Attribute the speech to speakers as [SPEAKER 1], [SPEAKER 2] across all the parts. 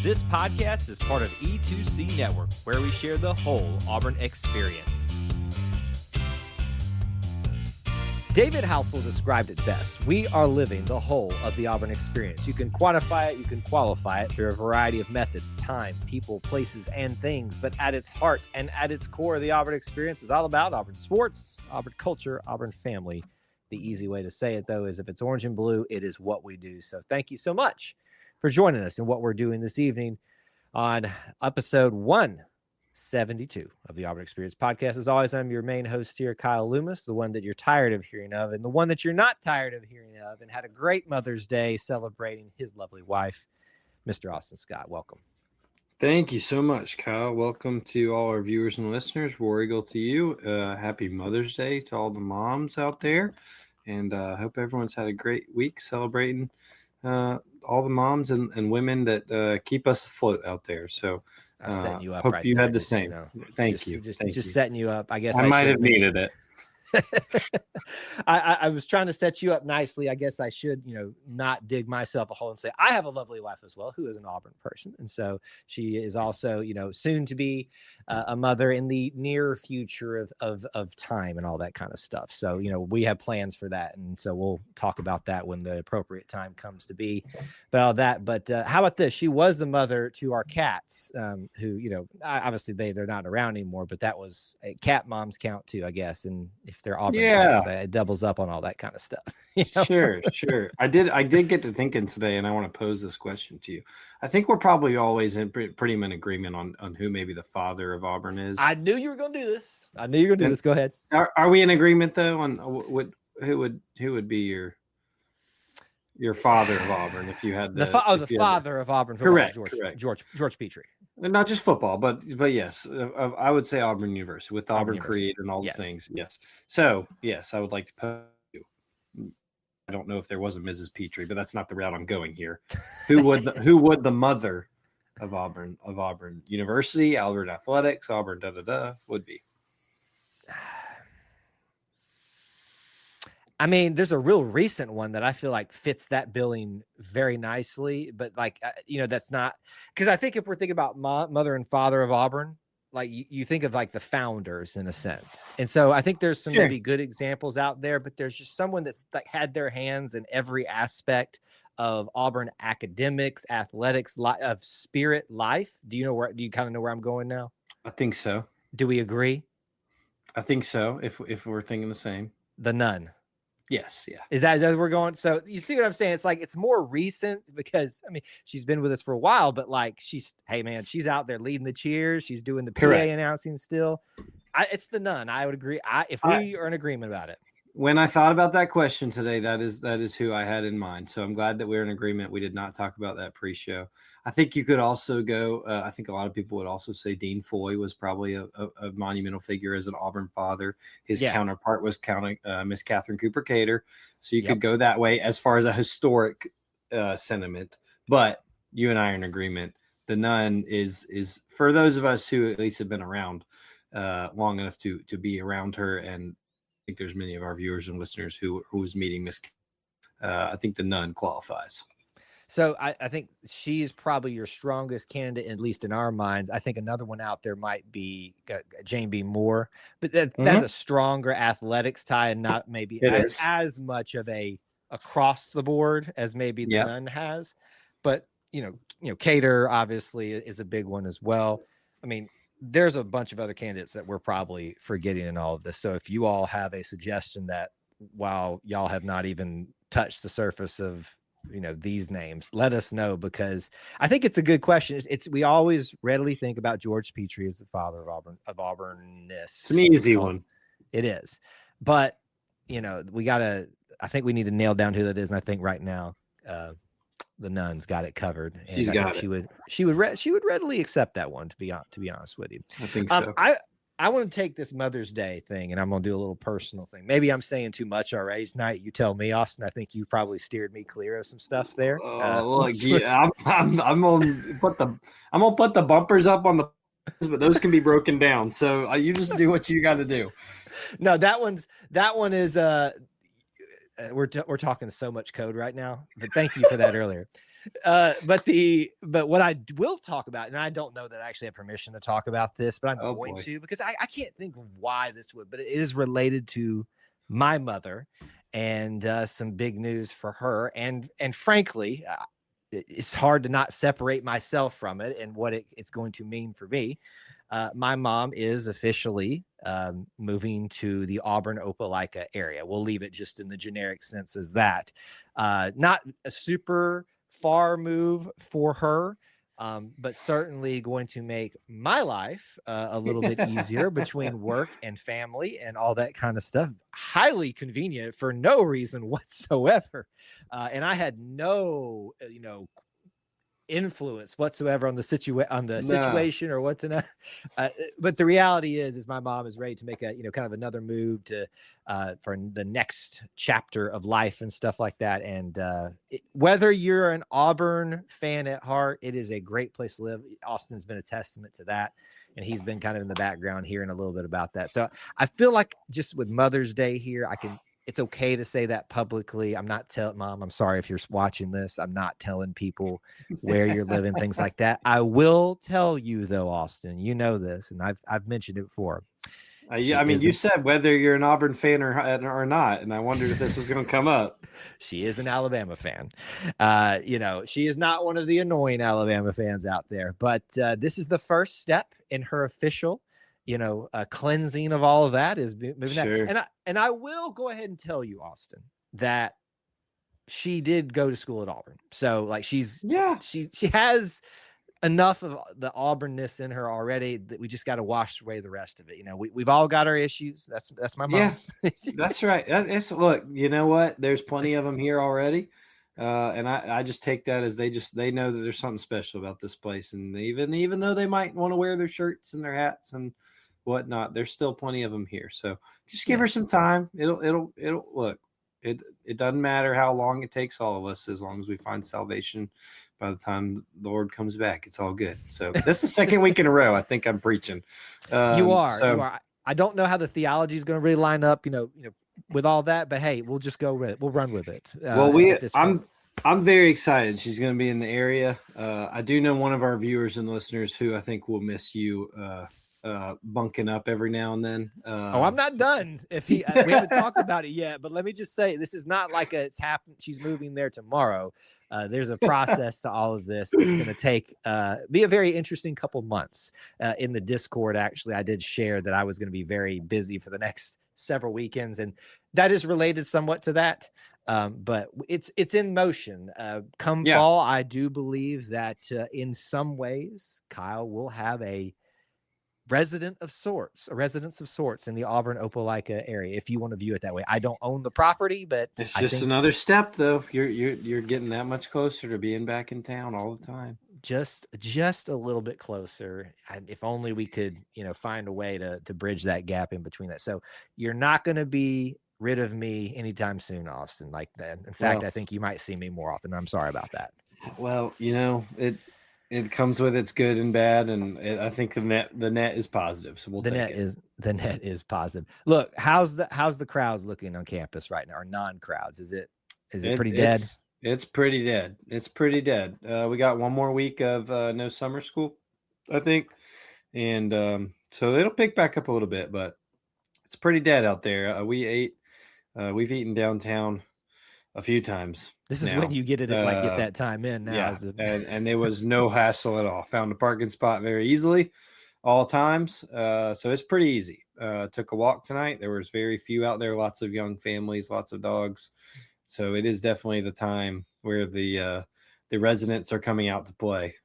[SPEAKER 1] This podcast is part of E2C Network, where we share the whole Auburn experience. David Housel described it best. We are living the whole of the Auburn experience. You can quantify it, you can qualify it through a variety of methods, time, people, places, and things. But at its heart and at its core, the Auburn experience is all about Auburn sports, Auburn culture, Auburn family. The easy way to say it, though, is if it's orange and blue, it is what we do. So thank you so much for joining us in what we're doing this evening on episode 172 of the Auburn Experience podcast. As always, I'm your main host here, Kyle Loomis, the one that you're tired of hearing of and the one that you're not tired of hearing of and had a great Mother's Day celebrating his lovely wife, Mr. Austin Scott. Welcome.
[SPEAKER 2] Thank you so much, Kyle. Welcome to all our viewers and listeners. War Eagle to you. Happy Mother's Day to all the moms out there. And I hope everyone's had a great week celebrating all the moms and women that keep us afloat out there. So
[SPEAKER 1] I'm setting you up.
[SPEAKER 2] Hope
[SPEAKER 1] right
[SPEAKER 2] you
[SPEAKER 1] there,
[SPEAKER 2] had the
[SPEAKER 1] just,
[SPEAKER 2] same. Thank you.
[SPEAKER 1] Just
[SPEAKER 2] Thank you.
[SPEAKER 1] setting you up. I guess
[SPEAKER 2] I might have needed it.
[SPEAKER 1] I was trying to set you up nicely. I guess I should, not dig myself a hole and say I have a lovely wife as well, who is an Auburn person. And so she is also, soon to be a mother in the near future of time and all that kind of stuff. So, we have plans for that. And so we'll talk about that when the appropriate time comes to be about that. But how about this? She was the mother to our cats who, obviously they're not around anymore, but that was cat moms count too, I guess. And if they're Auburn cats, it doubles up on all that kind of stuff.
[SPEAKER 2] Sure. I did get to thinking today, and I want to pose this question to you. I think we're probably always pretty in agreement on who maybe the father of Auburn is.
[SPEAKER 1] I knew you were going to do this. Go ahead.
[SPEAKER 2] Are we in agreement though on who would be your father of Auburn if you had
[SPEAKER 1] the father of Auburn?
[SPEAKER 2] Correct.
[SPEAKER 1] George Petrie.
[SPEAKER 2] Not just football, but yes, I would say Auburn University with Auburn Creed and all the things. Yes. So yes, I would like to pose you. I don't know if there was a Mrs. Petrie, but that's not the route I'm going here. Who would the mother of Auburn University, Auburn Athletics, Auburn would be?
[SPEAKER 1] I mean, there's a real recent one that I feel like fits that billing very nicely, but that's not because I think if we're thinking about mother and father of Auburn, like you think of like the founders in a sense. And so I think there's some maybe good examples out there, but there's just someone that's like had their hands in every aspect of Auburn academics, athletics, of spirit life. Do you kind of know where I'm going now?
[SPEAKER 2] I think so.
[SPEAKER 1] Do we agree?
[SPEAKER 2] I think so. If we're thinking the same.
[SPEAKER 1] The nun.
[SPEAKER 2] Yes. Yeah.
[SPEAKER 1] Is that where we're going? So you see what I'm saying? It's like, it's more recent because she's been with us for a while, but like she's out there leading the cheers. She's doing the PA announcing still. It's the nun. I would agree. If we are in agreement about it.
[SPEAKER 2] When I thought about that question today, that is who I had in mind. So I'm glad that we're in agreement. We did not talk about that pre-show. I think you could also go. I think a lot of people would also say Dean Foy was probably a monumental figure as an Auburn father. His counterpart was Miss Catherine Cooper Cater. So you could go that way as far as a historic sentiment. But you and I are in agreement. The nun is for those of us who at least have been around long enough to be around her, and I think there's many of our viewers and listeners who was meeting Miss. I think the nun qualifies.
[SPEAKER 1] So I think she's probably your strongest candidate, at least in our minds. I think another one out there might be Jane B. Moore, but that's a stronger athletics tie and not maybe as much of a across the board as maybe the nun has. But Cater obviously is a big one as well. I mean, there's a bunch of other candidates that we're probably forgetting in all of this. So if you all have a suggestion that while y'all have not even touched the surface of, these names, let us know, because I think it's a good question. We always readily think about George Petrie as the father of Auburnness.
[SPEAKER 2] It's an easy one.
[SPEAKER 1] It is. But, I think we need to nail down who that is. And I think right now, the nun's got it covered. And
[SPEAKER 2] She's got it.
[SPEAKER 1] She would readily accept that one, to be honest with you.
[SPEAKER 2] I think so.
[SPEAKER 1] I want to take this Mother's Day thing, and I'm going to do a little personal thing. Maybe I'm saying too much already tonight. You tell me, Austin. I think you probably steered me clear of some stuff there.
[SPEAKER 2] I'm gonna put the bumpers up on the, but those can be broken down. So you just do what you got to do.
[SPEAKER 1] No, that one is we're talking so much code right now, but thank you for that earlier. But what I will talk about, and I don't know that I actually have permission to talk about this, but I'm
[SPEAKER 2] Oh
[SPEAKER 1] going
[SPEAKER 2] boy.
[SPEAKER 1] to, because I can't think of why this would, but it is related to my mother and some big news for her. And frankly, it's hard to not separate myself from it and what it's going to mean for me. My mom is officially moving to the Auburn Opelika area. We'll leave it just in the generic sense as that. Not a super far move for her, but certainly going to make my life a little bit easier between work and family and all that kind of stuff. Highly convenient for no reason whatsoever. And I had no, influence whatsoever on the situation or what to know. But the reality is my mom is ready to make a kind of another move to for the next chapter of life and stuff like that. And whether you're an Auburn fan at heart, it is a great place to live. Austin's been a testament to that, and he's been kind of in the background hearing a little bit about that. So I feel like just with Mother's Day here, it's okay to say that publicly. I'm not telling Mom, I'm sorry if you're watching this. I'm not telling people where you're living, things like that. I will tell you though, Austin, you know this, and I've mentioned it before.
[SPEAKER 2] I mean, you said whether you're an Auburn fan or not, and I wondered if this was going to come up.
[SPEAKER 1] She is an Alabama fan. She is not one of the annoying Alabama fans out there, but this is the first step in her official cleansing of all of that is moving
[SPEAKER 2] Sure.
[SPEAKER 1] that. And I will go ahead and tell you, Austin, that she did go to school at Auburn. So like she has enough of the Auburnness in her already that we just got to wash away the rest of it. We've all got our issues. That's my mom's.
[SPEAKER 2] Yeah, that's right. Look, you know what? There's plenty of them here already. And I just take that as they know that there's something special about this place. And even though they might want to wear their shirts and their hats and whatnot, there's still plenty of them here. So just give her some time. It'll look, it doesn't matter how long it takes all of us, as long as we find salvation by the time the Lord comes back. It's all good. So this is the second week in a row I think I'm preaching.
[SPEAKER 1] You are. I don't know how the theology is going to really line up, with all that, but hey, we'll just go with it. We'll run with it.
[SPEAKER 2] I'm very excited. She's going to be in the area. I do know one of our viewers and listeners who I think will miss you bunking up every now and then.
[SPEAKER 1] I'm not done. We haven't talked about it yet, but let me just say, this is not like it's happened. She's moving there tomorrow. There's a process to all of this. It's going to take be a very interesting couple months. In the Discord, actually, I did share that I was going to be very busy for the next several weekends, and that is related somewhat to that. But it's in motion. Come fall, I do believe that in some ways, Kyle will have a residence of sorts in the Auburn Opelika area, if you want to view it that way. I don't own the property, but
[SPEAKER 2] it's just another step, though. You're getting that much closer to being back in town all the time.
[SPEAKER 1] Just a little bit closer. If only we could, find a way to bridge that gap in between that. So you're not going to be rid of me anytime soon, Austin, like that. In fact, I think you might see me more often. I'm sorry about that.
[SPEAKER 2] Well, it comes with its good and bad, and I think the net is positive. So the
[SPEAKER 1] net is positive. Look, how's the crowds looking on campus right now, or non-crowds? Is it pretty dead?
[SPEAKER 2] It's pretty dead. It's pretty dead. We got one more week of no summer school, I think, and so it'll pick back up a little bit, but it's pretty dead out there. We've eaten downtown a few times.
[SPEAKER 1] This is when you get that time in now.
[SPEAKER 2] Yeah, and there was no hassle at all. Found a parking spot very easily all times. So it's pretty easy. Took a walk tonight. There was very few out there, lots of young families, lots of dogs. So it is definitely the time where the residents are coming out to play.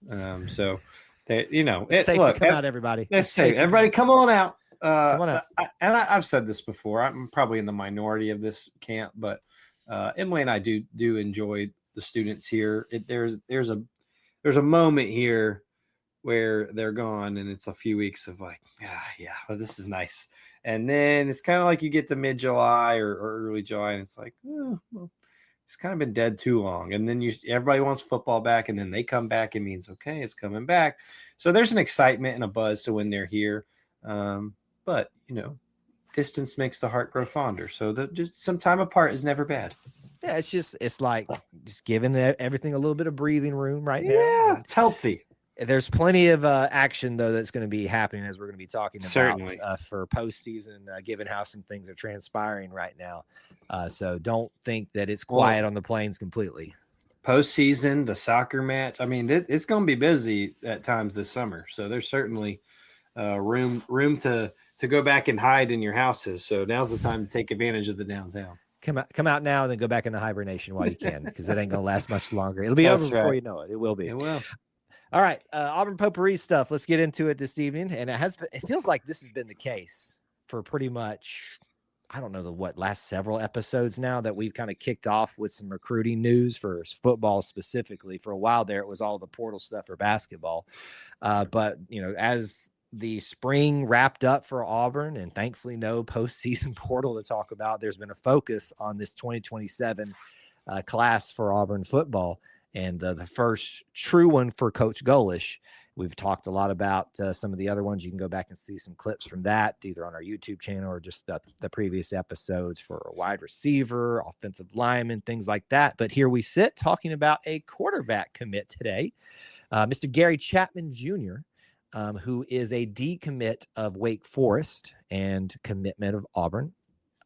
[SPEAKER 2] So they,
[SPEAKER 1] it's safe to come out, everybody.
[SPEAKER 2] It's safe. Everybody come on out. I've said this before. I'm probably in the minority of this camp, but Emily and I do enjoy the students here. There's a moment here where they're gone, and it's a few weeks of like, well, this is nice. And then it's kind of like you get to mid-July or early July, and it's like, well, it's kind of been dead too long. And then everybody wants football back, and then they come back. It means, okay, it's coming back. So there's an excitement and a buzz to when they're here. But, distance makes the heart grow fonder. So just some time apart is never bad.
[SPEAKER 1] Yeah, it's like just giving everything a little bit of breathing room right now.
[SPEAKER 2] Yeah, it's healthy.
[SPEAKER 1] There's plenty of action, though, that's going to be happening as we're going to be talking
[SPEAKER 2] Certainly.
[SPEAKER 1] about for postseason, given how some things are transpiring right now. So don't think that it's quiet on the plains completely.
[SPEAKER 2] Postseason, the soccer match. I mean, it's going to be busy at times this summer. So there's certainly room to go back and hide in your houses. So now's the time to take advantage of the downtown.
[SPEAKER 1] Come out now and then go back into hibernation while you can, because it ain't going to last much longer. It'll be over before you know it. It will be.
[SPEAKER 2] It will.
[SPEAKER 1] All right, Auburn potpourri stuff. Let's get into it this evening. And it feels like this has been the case for pretty much, I don't know, last several episodes now that we've kind of kicked off with some recruiting news for football specifically. For a while there, it was all the portal stuff for basketball. But, as the spring wrapped up for Auburn, and thankfully no postseason portal to talk about, there's been a focus on this 2027 class for Auburn football. And the first true one for Coach Golish. We've talked a lot about some of the other ones. You can go back and see some clips from that, either on our YouTube channel or just the previous episodes for a wide receiver, offensive lineman, things like that. But here we sit talking about a quarterback commit today, Mr. Gary Chapman Jr., who is a decommit of Wake Forest and commitment of Auburn.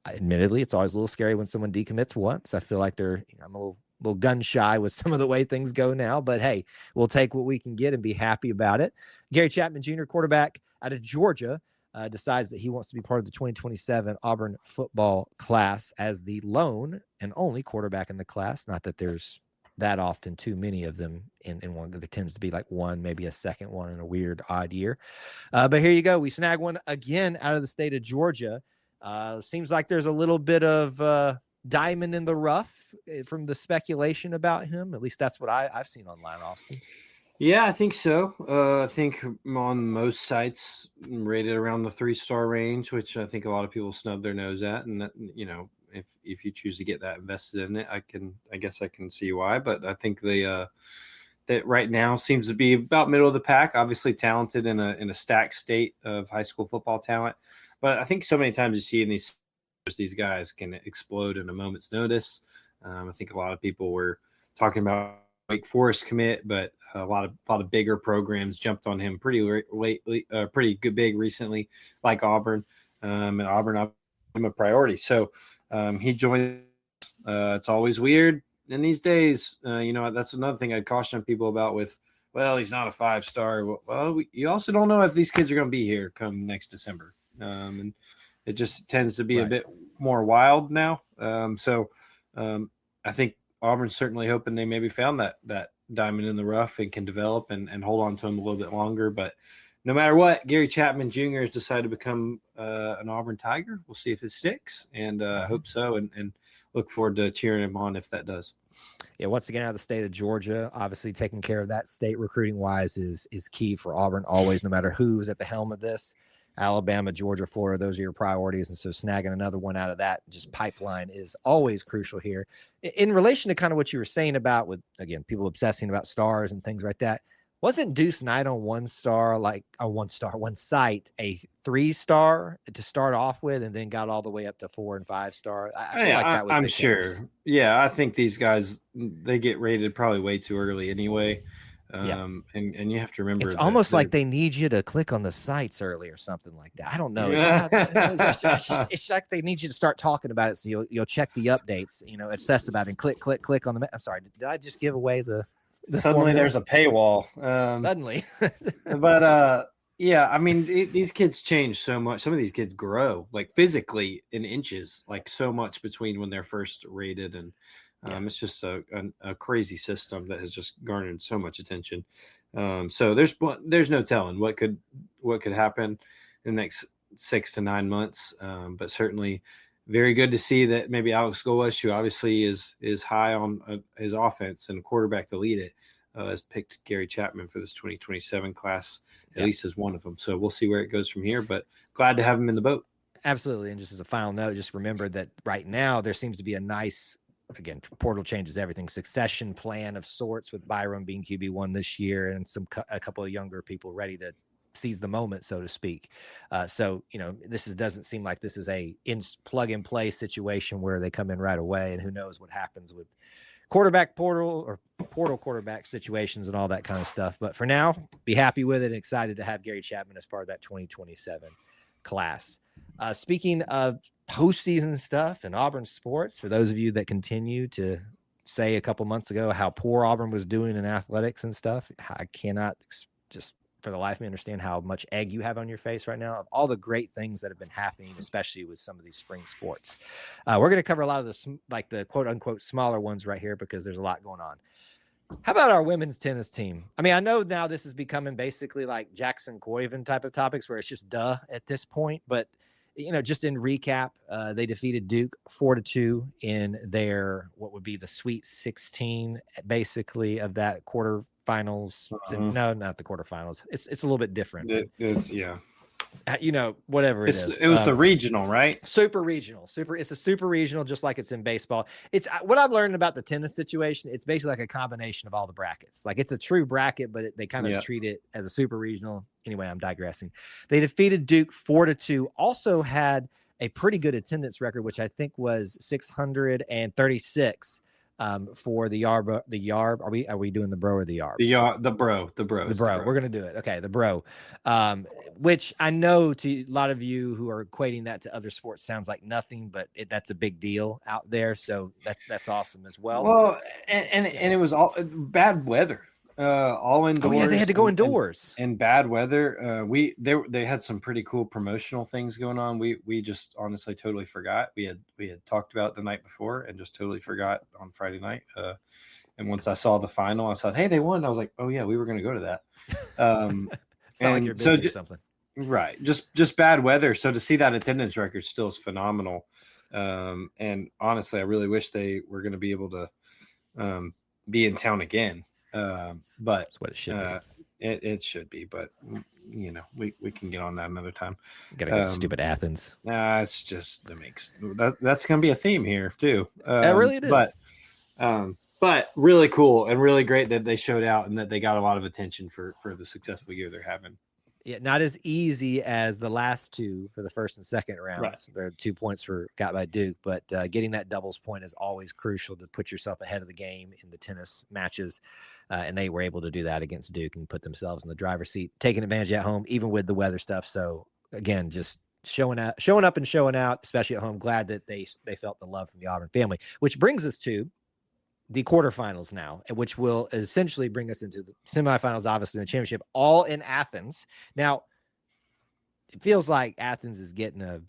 [SPEAKER 1] Admittedly, it's always a little scary when someone decommits once. I feel like I'm a little gun shy with some of the way things go now, but hey, we'll take what we can get and be happy about it. Gary Chapman Jr., quarterback out of Georgia, decides that he wants to be part of the 2027 Auburn football class as the lone and only quarterback in the class. Not that there's that often too many of them in one. There tends to be like one, maybe a second one in a weird, odd year. But here you go. We snag one again out of the state of Georgia. Seems like there's a little bit of diamond in the rough from the speculation about him. At least that's what I've seen online, Austin.
[SPEAKER 2] Yeah, I think so. I think on most sites rated around the 3-star range, which I think a lot of people snub their nose at. And that, if you choose to get that invested in it, I guess I can see why. But I think that right now seems to be about middle of the pack. Obviously talented in a stacked state of high school football talent. But I think so many times you see in these guys can explode in a moment's notice. I think a lot of people were talking about Wake Forest commit, but a lot of bigger programs jumped on him pretty lately, pretty good big recently, like Auburn, and Auburn I'm a priority. So he joined. It's always weird in these days. That's another thing I'd caution people about with, well, he's not a 5-star. Well, you also don't know if these kids are going to be here come next December. And it just tends to be a bit more wild now. I think Auburn's certainly hoping they maybe found that diamond in the rough and can develop and hold on to him a little bit longer. But no matter what, Gary Chapman Jr. has decided to become an Auburn Tiger. We'll see if it sticks, and I hope so, and look forward to cheering him on if that does.
[SPEAKER 1] Yeah, once again, out of the state of Georgia, obviously taking care of that state recruiting-wise is key for Auburn always, no matter who's at the helm of this. Alabama, Georgia, Florida, those are your priorities. And so snagging another one out of that just pipeline is always crucial here. In relation to kind of what you were saying about with, again, people obsessing about stars and things like that, wasn't Deuce Knight on one site, a 3-star to start off with, and then got all the way up to 4 and 5-star? I feel like that was the
[SPEAKER 2] sure.
[SPEAKER 1] case.
[SPEAKER 2] Yeah, I think these guys, they get rated probably way too early anyway. And you have to remember
[SPEAKER 1] it's almost like they need you to click on the sites early or something like that. I don't know. It's like they need you to start talking about it, so you'll check the updates, obsess about it and click on the. I'm sorry, did I just give away the
[SPEAKER 2] suddenly
[SPEAKER 1] formula?
[SPEAKER 2] There's a paywall
[SPEAKER 1] Suddenly.
[SPEAKER 2] But yeah, I mean, these kids change so much. Some of these kids grow like physically in inches, like so much between when they're first rated and it's just a crazy system that has just garnered so much attention. So there's no telling what could happen in the next 6 to 9 months. But certainly very good to see that maybe Alex Golish, who obviously is high on his offense and a quarterback to lead it, has picked Gary Chapman for this 2027 class, at least as one of them. So we'll see where it goes from here, but glad to have him in the boat.
[SPEAKER 1] Absolutely. And just as a final note, just remember that right now there seems to be a nice, again, portal changes everything, succession plan of sorts with Byram being QB1 this year and a couple of younger people ready to seize the moment, so to speak. So, doesn't seem like this is a plug and play situation where they come in right away, and who knows what happens with quarterback portal or portal quarterback situations and all that kind of stuff. But for now, be happy with it and excited to have Gary Chapman as far as that 2027 class. Speaking of postseason stuff and Auburn sports, for those of you that continue to say a couple months ago how poor Auburn was doing in athletics and stuff, I cannot just for the life of me understand how much egg you have on your face right now of all the great things that have been happening, especially with some of these spring sports. We're going to cover a lot of the quote unquote smaller ones right here because there's a lot going on. How about our women's tennis team? I mean, I know now this is becoming basically like Jackson Coiven type of topics where it's just at this point, but just in recap, they defeated Duke 4-2 in their, what would be the Sweet 16, basically, of that quarterfinals. No, not the quarterfinals. It's a little bit different.
[SPEAKER 2] It's
[SPEAKER 1] whatever it is.
[SPEAKER 2] It was the regional, right?
[SPEAKER 1] Super regional. It's a super regional, just like it's in baseball. It's what I've learned about the tennis situation. It's basically like a combination of all the brackets. Like it's a true bracket, but they kind of treat it as a super regional. Anyway, I'm digressing. They defeated Duke 4-2. Also had a pretty good attendance record, which I think was 636. For the Yarb, are we doing the bro or the Yarb?
[SPEAKER 2] The bro.
[SPEAKER 1] We're gonna do it. Okay, the bro. Which I know to a lot of you who are equating that to other sports sounds like nothing, but that's a big deal out there. So that's awesome as well.
[SPEAKER 2] Well, and it was all bad weather. All indoors.
[SPEAKER 1] Oh yeah, they had to go indoors.
[SPEAKER 2] And bad weather. They had some pretty cool promotional things going on. We just honestly totally forgot. We had talked about the night before and just totally forgot on Friday night. And once I saw the final, I said, "Hey, they won." I was like, "Oh yeah, we were going to go to that."
[SPEAKER 1] It's not like you're busy or something.
[SPEAKER 2] Right. Just bad weather. So to see that attendance record still is phenomenal. And honestly, I really wish they were going to be able to be in town again. But
[SPEAKER 1] that's what it should be.
[SPEAKER 2] It should be, but we can get on that another time.
[SPEAKER 1] Gotta go to stupid Athens.
[SPEAKER 2] It's just that's gonna be a theme here too.
[SPEAKER 1] Really it is.
[SPEAKER 2] But really cool and really great that they showed out and that they got a lot of attention for the successful year they're having.
[SPEAKER 1] Yeah, not as easy as the last two for the first and second rounds.
[SPEAKER 2] Right.
[SPEAKER 1] There are 2 points got by Duke, but getting that doubles point is always crucial to put yourself ahead of the game in the tennis matches. And they were able to do that against Duke and put themselves in the driver's seat, taking advantage at home, even with the weather stuff. So again, just showing up and showing out, especially at home. Glad that they felt the love from the Auburn family, which brings us to the quarterfinals now, which will essentially bring us into the semifinals, obviously, in the championship, all in Athens. Now, it feels like Athens is getting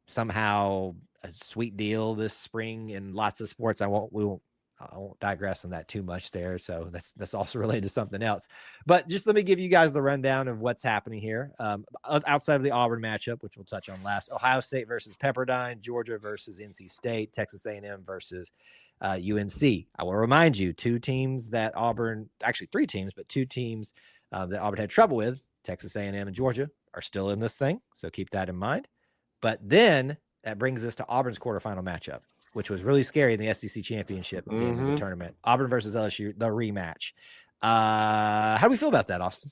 [SPEAKER 1] somehow a sweet deal this spring in lots of sports. I won't digress on that too much there. So that's also related to something else. But just let me give you guys the rundown of what's happening here. Outside of the Auburn matchup, which we'll touch on last, Ohio State versus Pepperdine, Georgia versus NC State, Texas A&M versus UNC. I will remind you, three teams, but two teams that Auburn had trouble with, Texas A&M and Georgia, are still in this thing. So keep that in mind. But then that brings us to Auburn's quarterfinal matchup, which was really scary in the SEC championship game of the tournament. Auburn versus LSU, the rematch. How do we feel about that, Austin?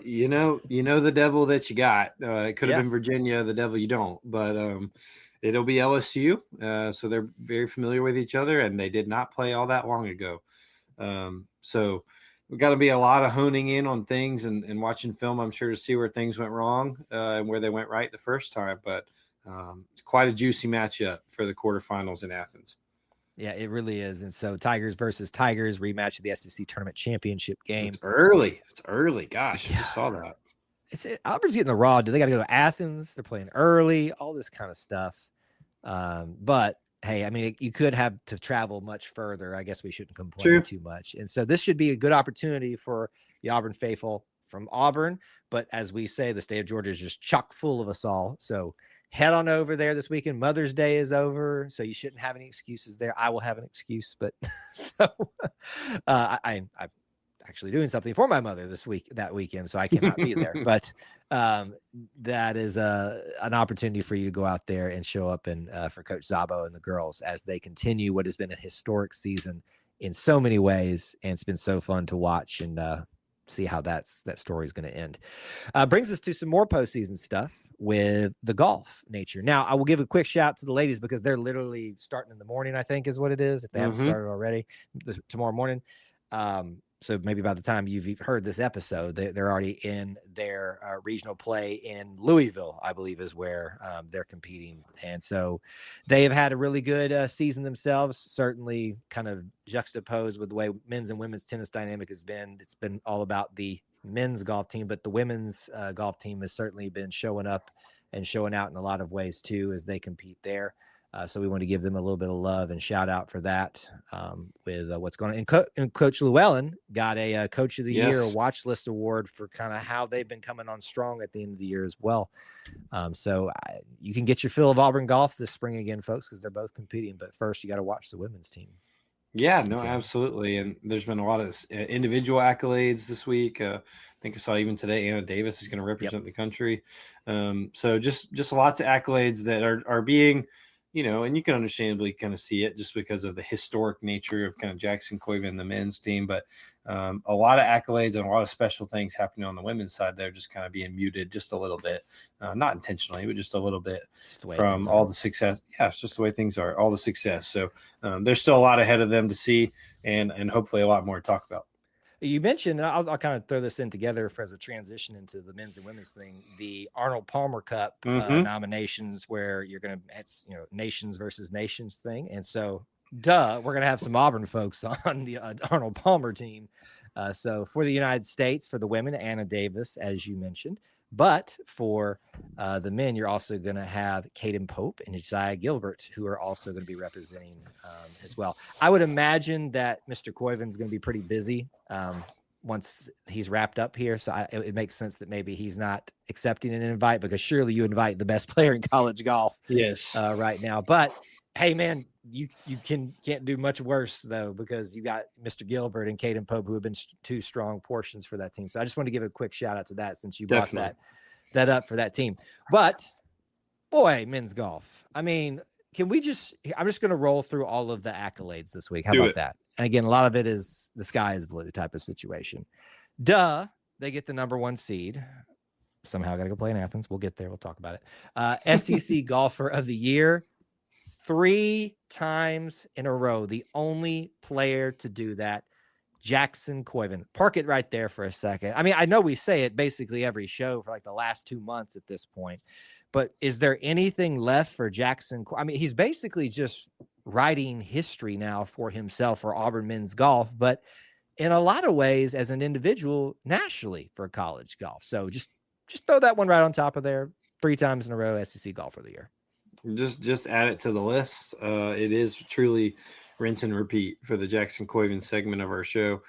[SPEAKER 2] You know the devil that you got. It could have been Virginia, the devil you don't. But it'll be LSU. So they're very familiar with each other, and they did not play all that long ago. So we've got to be a lot of honing in on things and watching film, I'm sure, to see where things went wrong and where they went right the first time. But it's quite a juicy matchup for the quarterfinals in Athens.
[SPEAKER 1] Yeah, it really is. And so Tigers versus Tigers, rematch of the SEC tournament championship game.
[SPEAKER 2] It's early. Gosh, I just saw that.
[SPEAKER 1] Auburn's getting the raw. Do they got to go to Athens? They're playing early, all this kind of stuff. But hey, I mean, you could have to travel much further. I guess we shouldn't complain too much. And so this should be a good opportunity for the Auburn faithful from Auburn. But as we say, the state of Georgia is just chock full of us all. So head on over there this weekend. Mother's Day is over, so you shouldn't have any excuses there. I will have an excuse, but I'm actually doing something for my mother that weekend, so I cannot be there. But that is an opportunity for you to go out there and show up and for Coach Szabo and the girls as they continue what has been a historic season in so many ways, and it's been so fun to watch and see how that story is going to end. Brings us to some more postseason stuff with the golf nature. Now, I will give a quick shout to the ladies because they're literally starting in the morning, I think is what it is, if they haven't started already, tomorrow morning. So maybe by the time you've heard this episode, they're already in their regional play in Louisville, I believe is where they're competing. And so they have had a really good season themselves, certainly kind of juxtaposed with the way men's and women's tennis dynamic has been. It's been all about the men's golf team, but the women's golf team has certainly been showing up and showing out in a lot of ways too as they compete there. So we want to give them a little bit of love and shout out for that with what's going on. And Coach Llewellyn got a Coach of the Year watch list award for kind of how they've been coming on strong at the end of the year as well. So you can get your fill of Auburn golf this spring again, folks, because they're both competing. But first, you got to watch the women's team.
[SPEAKER 2] Yeah, no, absolutely. And there's been a lot of individual accolades this week. I think I saw even today, Anna Davis is going to represent the country. So just lots of accolades that are being – and you can understandably kind of see it just because of the historic nature of kind of Jackson Coiven and the men's team. But a lot of accolades and a lot of special things happening on the women's side. They're just kind of being muted just a little bit, not intentionally, but just a little bit from all the success. Yeah, it's just the way things are, all the success. So there's still a lot ahead of them to see and hopefully a lot more to talk about.
[SPEAKER 1] You mentioned, I'll kind of throw this in together as a transition into the men's and women's thing, the Arnold Palmer Cup nominations where you're going to, it's, nations versus nations thing. And so, we're going to have some Auburn folks on the Arnold Palmer team. So for the United States, for the women, Anna Davis, as you mentioned, but for the men, you're also going to have Caden Pope and Josiah Gilbert, who are also going to be representing as well. I would imagine that Mr. Coiven's going to be pretty busy once he's wrapped up here. So it makes sense that maybe he's not accepting an invite, because surely you invite the best player in college golf right now. But hey, man, you can't do much worse though, because you got Mr. Gilbert and Caden Pope, who have been two strong portions for that team. So I just want to give a quick shout out to that, since you brought that up for that team. But boy, men's golf. I mean, I'm just going to roll through all of the accolades this week. How about that? And again, a lot of it is the sky is blue type of situation. They get the number 1 seed. Somehow got to go play in Athens. We'll get there. We'll talk about it. SEC Golfer of the Year. 3 times in a row, the only player to do that, Jackson Coiven. Park it right there for a second. I mean, I know we say it basically every show for like the last 2 months at this point, but is there anything left for Jackson? I mean, he's basically just writing history now for himself for Auburn men's golf, but in a lot of ways as an individual nationally for college golf. So just throw that one right on top of there. 3 times in a row, SEC Golfer of the Year.
[SPEAKER 2] Just add it to the list. It is truly rinse and repeat for the Jackson Coiven segment of our show.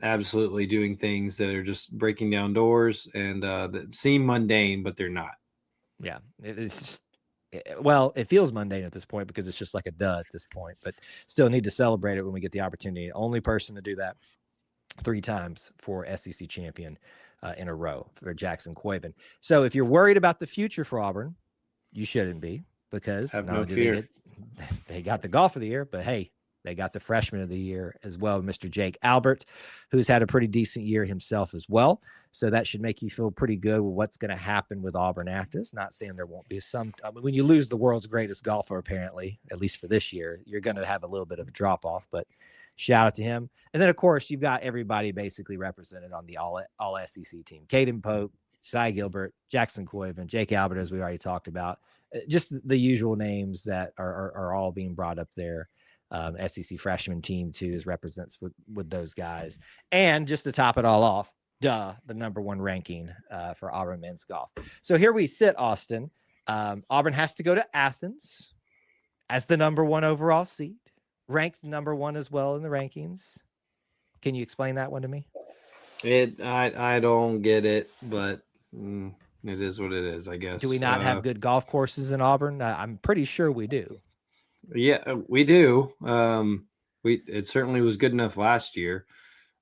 [SPEAKER 2] Absolutely doing things that are just breaking down doors and that seem mundane, but they're not.
[SPEAKER 1] Yeah, it's it feels mundane at this point because it's just like a dud at this point, but still need to celebrate it when we get the opportunity. Only person to do that 3 times for SEC champion in a row for Jackson Coiven. So if you're worried about the future for Auburn, you shouldn't be, because
[SPEAKER 2] have no fear.
[SPEAKER 1] They got the Golf of the Year, but hey, they got the Freshman of the Year as well, Mr. Jake Albert, who's had a pretty decent year himself as well. So that should make you feel pretty good with what's going to happen with Auburn after this. Not saying there won't be some. I mean, when you lose the world's greatest golfer, apparently, at least for this year, you're going to have a little bit of a drop off. But shout out to him. And then, of course, you've got everybody basically represented on the all SEC team: Caden Pope, Josiah Gilbert, Jackson Coiven, Jake Albert, as we already talked about. Just the usual names that are all being brought up there. SEC freshman team too is represents with those guys. And just to top it all off, the number 1 ranking for Auburn men's golf. So here we sit, Austin. Auburn has to go to Athens as the number 1 overall seed, ranked number 1 as well in the rankings. Can you explain that one to me?
[SPEAKER 2] I don't get it, but it is what it is, I guess.
[SPEAKER 1] Do we not have good golf courses in Auburn? I'm pretty sure we do.
[SPEAKER 2] Yeah, we do. It certainly was good enough last year.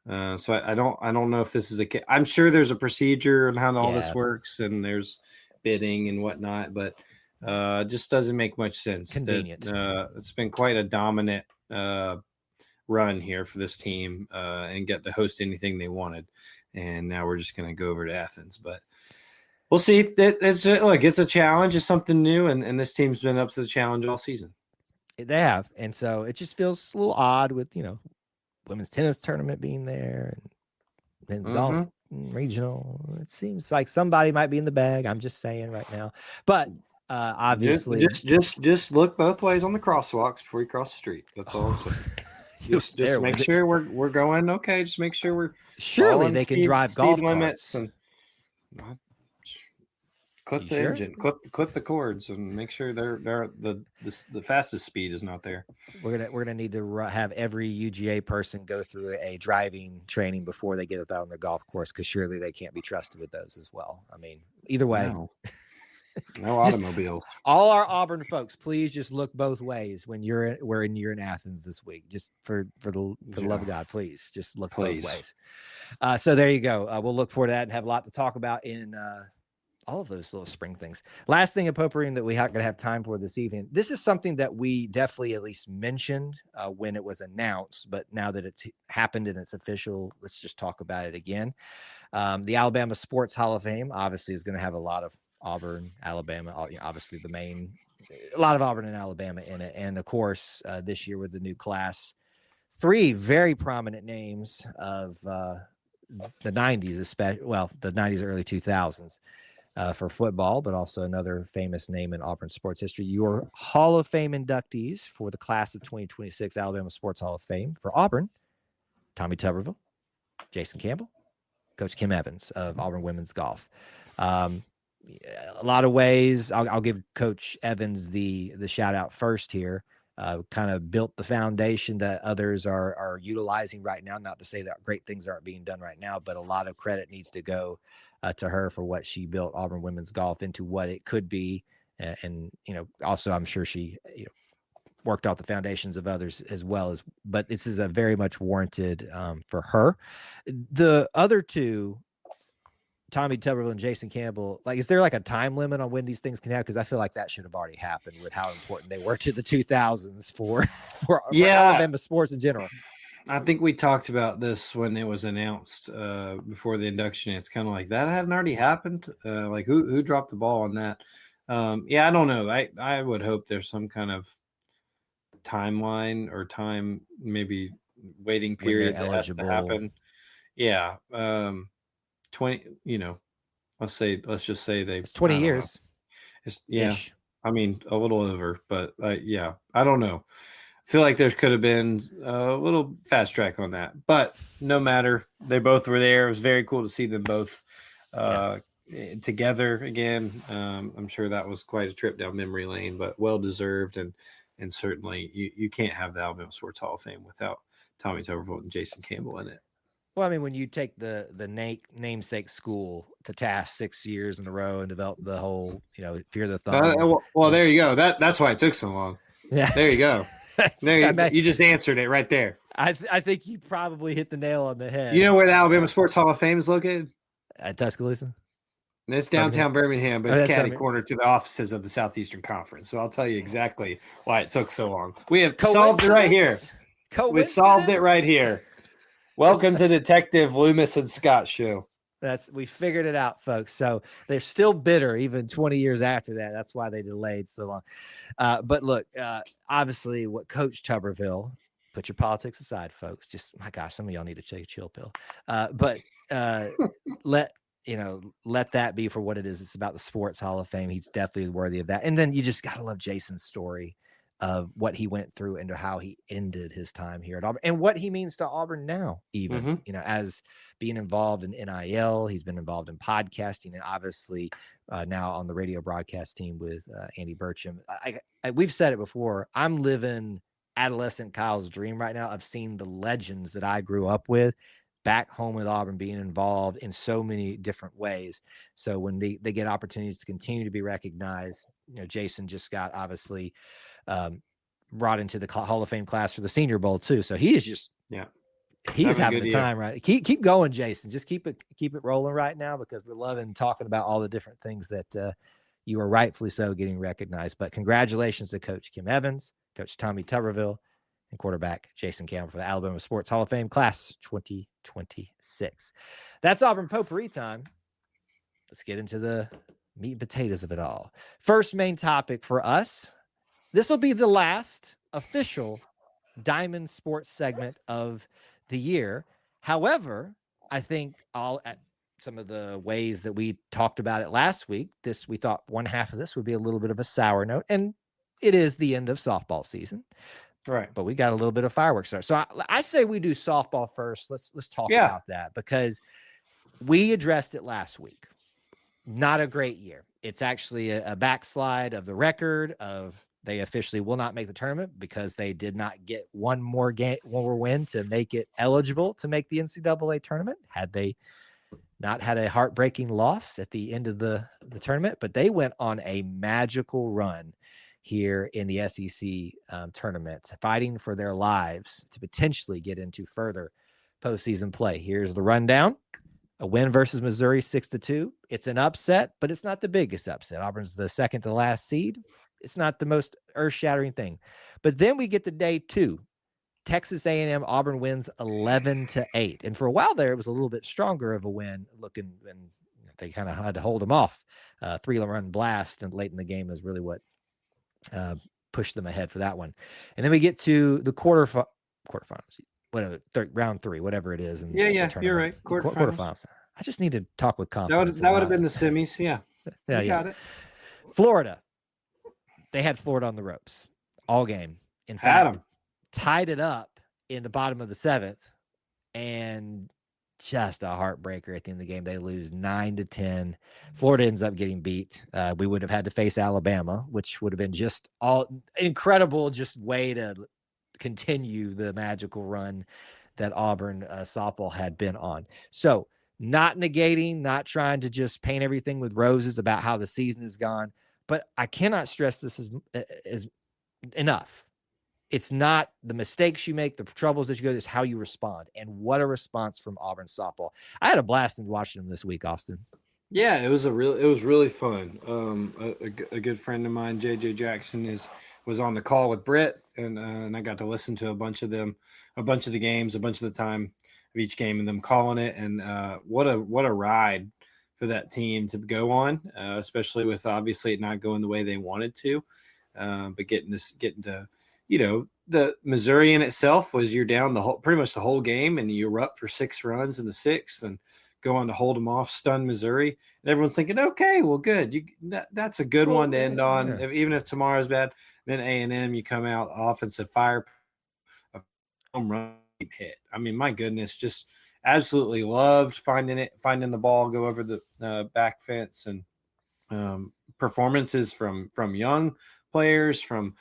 [SPEAKER 2] So I don't know if this is I'm sure there's a procedure on how all this works, and there's bidding and whatnot, but just doesn't make much sense.
[SPEAKER 1] Convenient.
[SPEAKER 2] It's been quite a dominant run here for this team and get to host anything they wanted. And now we're just going to go over to Athens. But we'll see. It's a challenge. It's something new, and this team's been up to the challenge all season.
[SPEAKER 1] They have. And so it just feels a little odd with, women's tennis tournament being there and men's golf regional. It seems like somebody might be in the bag. I'm just saying right now. But obviously
[SPEAKER 2] just look both ways on the crosswalks before you cross the street. That's all I'm saying. Just make sure we're going okay. Just make sure we're
[SPEAKER 1] surely they can drive golf
[SPEAKER 2] limits
[SPEAKER 1] carts.
[SPEAKER 2] And clip the engine, clip the cords, and make sure they're the fastest speed is not there.
[SPEAKER 1] We're gonna need to have every UGA person go through a driving training before they get out on the golf course, because surely they can't be trusted with those as well. I mean, either way.
[SPEAKER 2] No automobiles.
[SPEAKER 1] All our Auburn folks, please just look both ways when you're in Athens this week. Just for the love of God, please just look both ways. So there you go. We'll look forward to that and have a lot to talk about in all of those little spring things. Last thing in potpourri that we're not going to have time for this evening. This is something that we definitely at least mentioned when it was announced, but now that it's happened and it's official, let's just talk about it again. The Alabama Sports Hall of Fame obviously is going to have a lot of Auburn, Alabama, obviously a lot of Auburn and Alabama in it. And of course, this year with the new class, 3 very prominent names of the 90s, the 90s, early 2000s for football, but also another famous name in Auburn sports history. Your Hall of Fame inductees for the class of 2026 Alabama Sports Hall of Fame for Auburn: Tommy Tuberville, Jason Campbell, Coach Kim Evans of Auburn women's golf. A lot of ways, I'll give Coach Evans the shout out first here. Kind of built the foundation that others are utilizing right now. Not to say that great things aren't being done right now, but a lot of credit needs to go to her for what she built Auburn women's golf into what it could be. And also I'm sure she worked out the foundations of others as well as, but this is a very much warranted for her. The other two, Tommy Tuberville and Jason Campbell, is there a time limit on when these things can happen? Because I feel like that should have already happened with how important they were to the 2000s for Alabama sports in general.
[SPEAKER 2] I think we talked about this when it was announced before the induction. It's kind of like that hadn't already happened. Who dropped the ball on that? I don't know. I would hope there's some kind of timeline or time, maybe waiting period that has to happen. Yeah. 20, let's just say
[SPEAKER 1] it's 20 years.
[SPEAKER 2] It's I mean, a little over, but I don't know. I feel like there could have been a little fast track on that, but no matter, they both were there. It was very cool to see them both together again. I'm sure that was quite a trip down memory lane, but well deserved, and certainly you can't have the Alabama Sports Hall of Fame without Tommy Tuberville and Jason Campbell in it.
[SPEAKER 1] Well, I mean, when you take the namesake school to task 6 years in a row and develop the whole, fear the thumb.
[SPEAKER 2] Well, there you go. That's why it took so long. Yeah, there you go. You just answered it right there.
[SPEAKER 1] I think you probably hit the nail on the head.
[SPEAKER 2] You know where the Alabama Sports Hall of Fame is located?
[SPEAKER 1] At Tuscaloosa.
[SPEAKER 2] It's downtown Birmingham, but it's catty corner to the offices of the Southeastern Conference. So I'll tell you exactly why it took so long. We have solved it right here. We solved it right here. Welcome to Detective Loomis and Scott show.
[SPEAKER 1] We figured it out, folks. So they're still bitter even 20 years after that. That's why they delayed so long. But look, obviously what Coach Tuberville, put your politics aside, folks. Just, my gosh, some of y'all need to take a chill pill. But let that be for what it is. It's about the Sports Hall of Fame. He's definitely worthy of that. And then you just got to love Jason's story of what he went through and how he ended his time here at Auburn and what he means to Auburn now, even, as being involved in NIL. He's been involved in podcasting and obviously now on the radio broadcast team with Andy Burcham. We've said it before. I'm living adolescent Kyle's dream right now of seeing the legends that I grew up with back home with Auburn, being involved in so many different ways. So when they get opportunities to continue to be recognized, Jason just got obviously brought into the Hall of Fame class for the Senior Bowl too. So he is just, he's having a time, right? Keep going, Jason. Just keep it rolling right now, because we're loving talking about all the different things that you are rightfully so getting recognized. But congratulations to Coach Kim Evans, Coach Tommy Tuberville, and quarterback Jason Campbell for the Alabama Sports Hall of Fame class 2026. That's Auburn potpourri time. Let's get into the meat and potatoes of it all. First main topic for us. This will be the last official Diamond Sports segment of the year. However, I think at some of the ways that we talked about it last week, we thought one half of this would be a little bit of a sour note, and it is the end of softball season.
[SPEAKER 2] Right.
[SPEAKER 1] But we got a little bit of fireworks there. So I say we do softball first. Let's talk about that, because we addressed it last week. Not a great year. It's actually a backslide of the record of they officially will not make the tournament because they did not get one more win to make it eligible to make the NCAA tournament. Had they not had a heartbreaking loss at the end of the tournament, but they went on a magical run here in the SEC tournament, fighting for their lives to potentially get into further postseason play. Here's the rundown. A win versus Missouri 6-2. It's an upset, but it's not the biggest upset. Auburn's the second to last seed. It's not the most earth-shattering thing. But then we get to day 2. Texas A&M Auburn wins 11-8. And for a while there, it was a little bit stronger of a win looking, and they kind of had to hold them off. 3-run blast and late in the game is really what pushed them ahead for that one. And then we get to the quarterfinals. Whatever, round 3, whatever it is.
[SPEAKER 2] You're right.
[SPEAKER 1] Quarterfinals. I just need to talk with confidence.
[SPEAKER 2] That would have been the semis. Yeah.
[SPEAKER 1] Got it. Florida. They had Florida on the ropes all game. In fact, tied it up in the bottom of the 7th, and just a heartbreaker at the end of the game. They lose 9-10. Florida ends up getting beat. We would have had to face Alabama, which would have been just all incredible, just way to continue the magical run that Auburn softball had been on. So not negating, not trying to just paint everything with roses about how the season has gone, but I cannot stress this as enough. It's not the mistakes you make, the troubles that you go through, it's how you respond. And what a response from Auburn softball. I had a blast in watching them this week, Austin.
[SPEAKER 2] Yeah, it was really fun. A good friend of mine, JJ Jackson, was on the call with Britt, and I got to listen to a bunch of the games, a bunch of the time of each game, and them calling it. And what a ride for that team to go on, especially with obviously it not going the way they wanted to, but getting to the Missouri in itself was you're down pretty much the whole game, and you're up for 6 runs in the 6th, and go on to hold them off, stun Missouri, and everyone's thinking, okay, well, good. That's a good one to end on, even if tomorrow's bad. Then A&M, you come out offensive fire, a home run hit. I mean, my goodness, just absolutely loved finding the ball go over the back fence, and performances from young players, from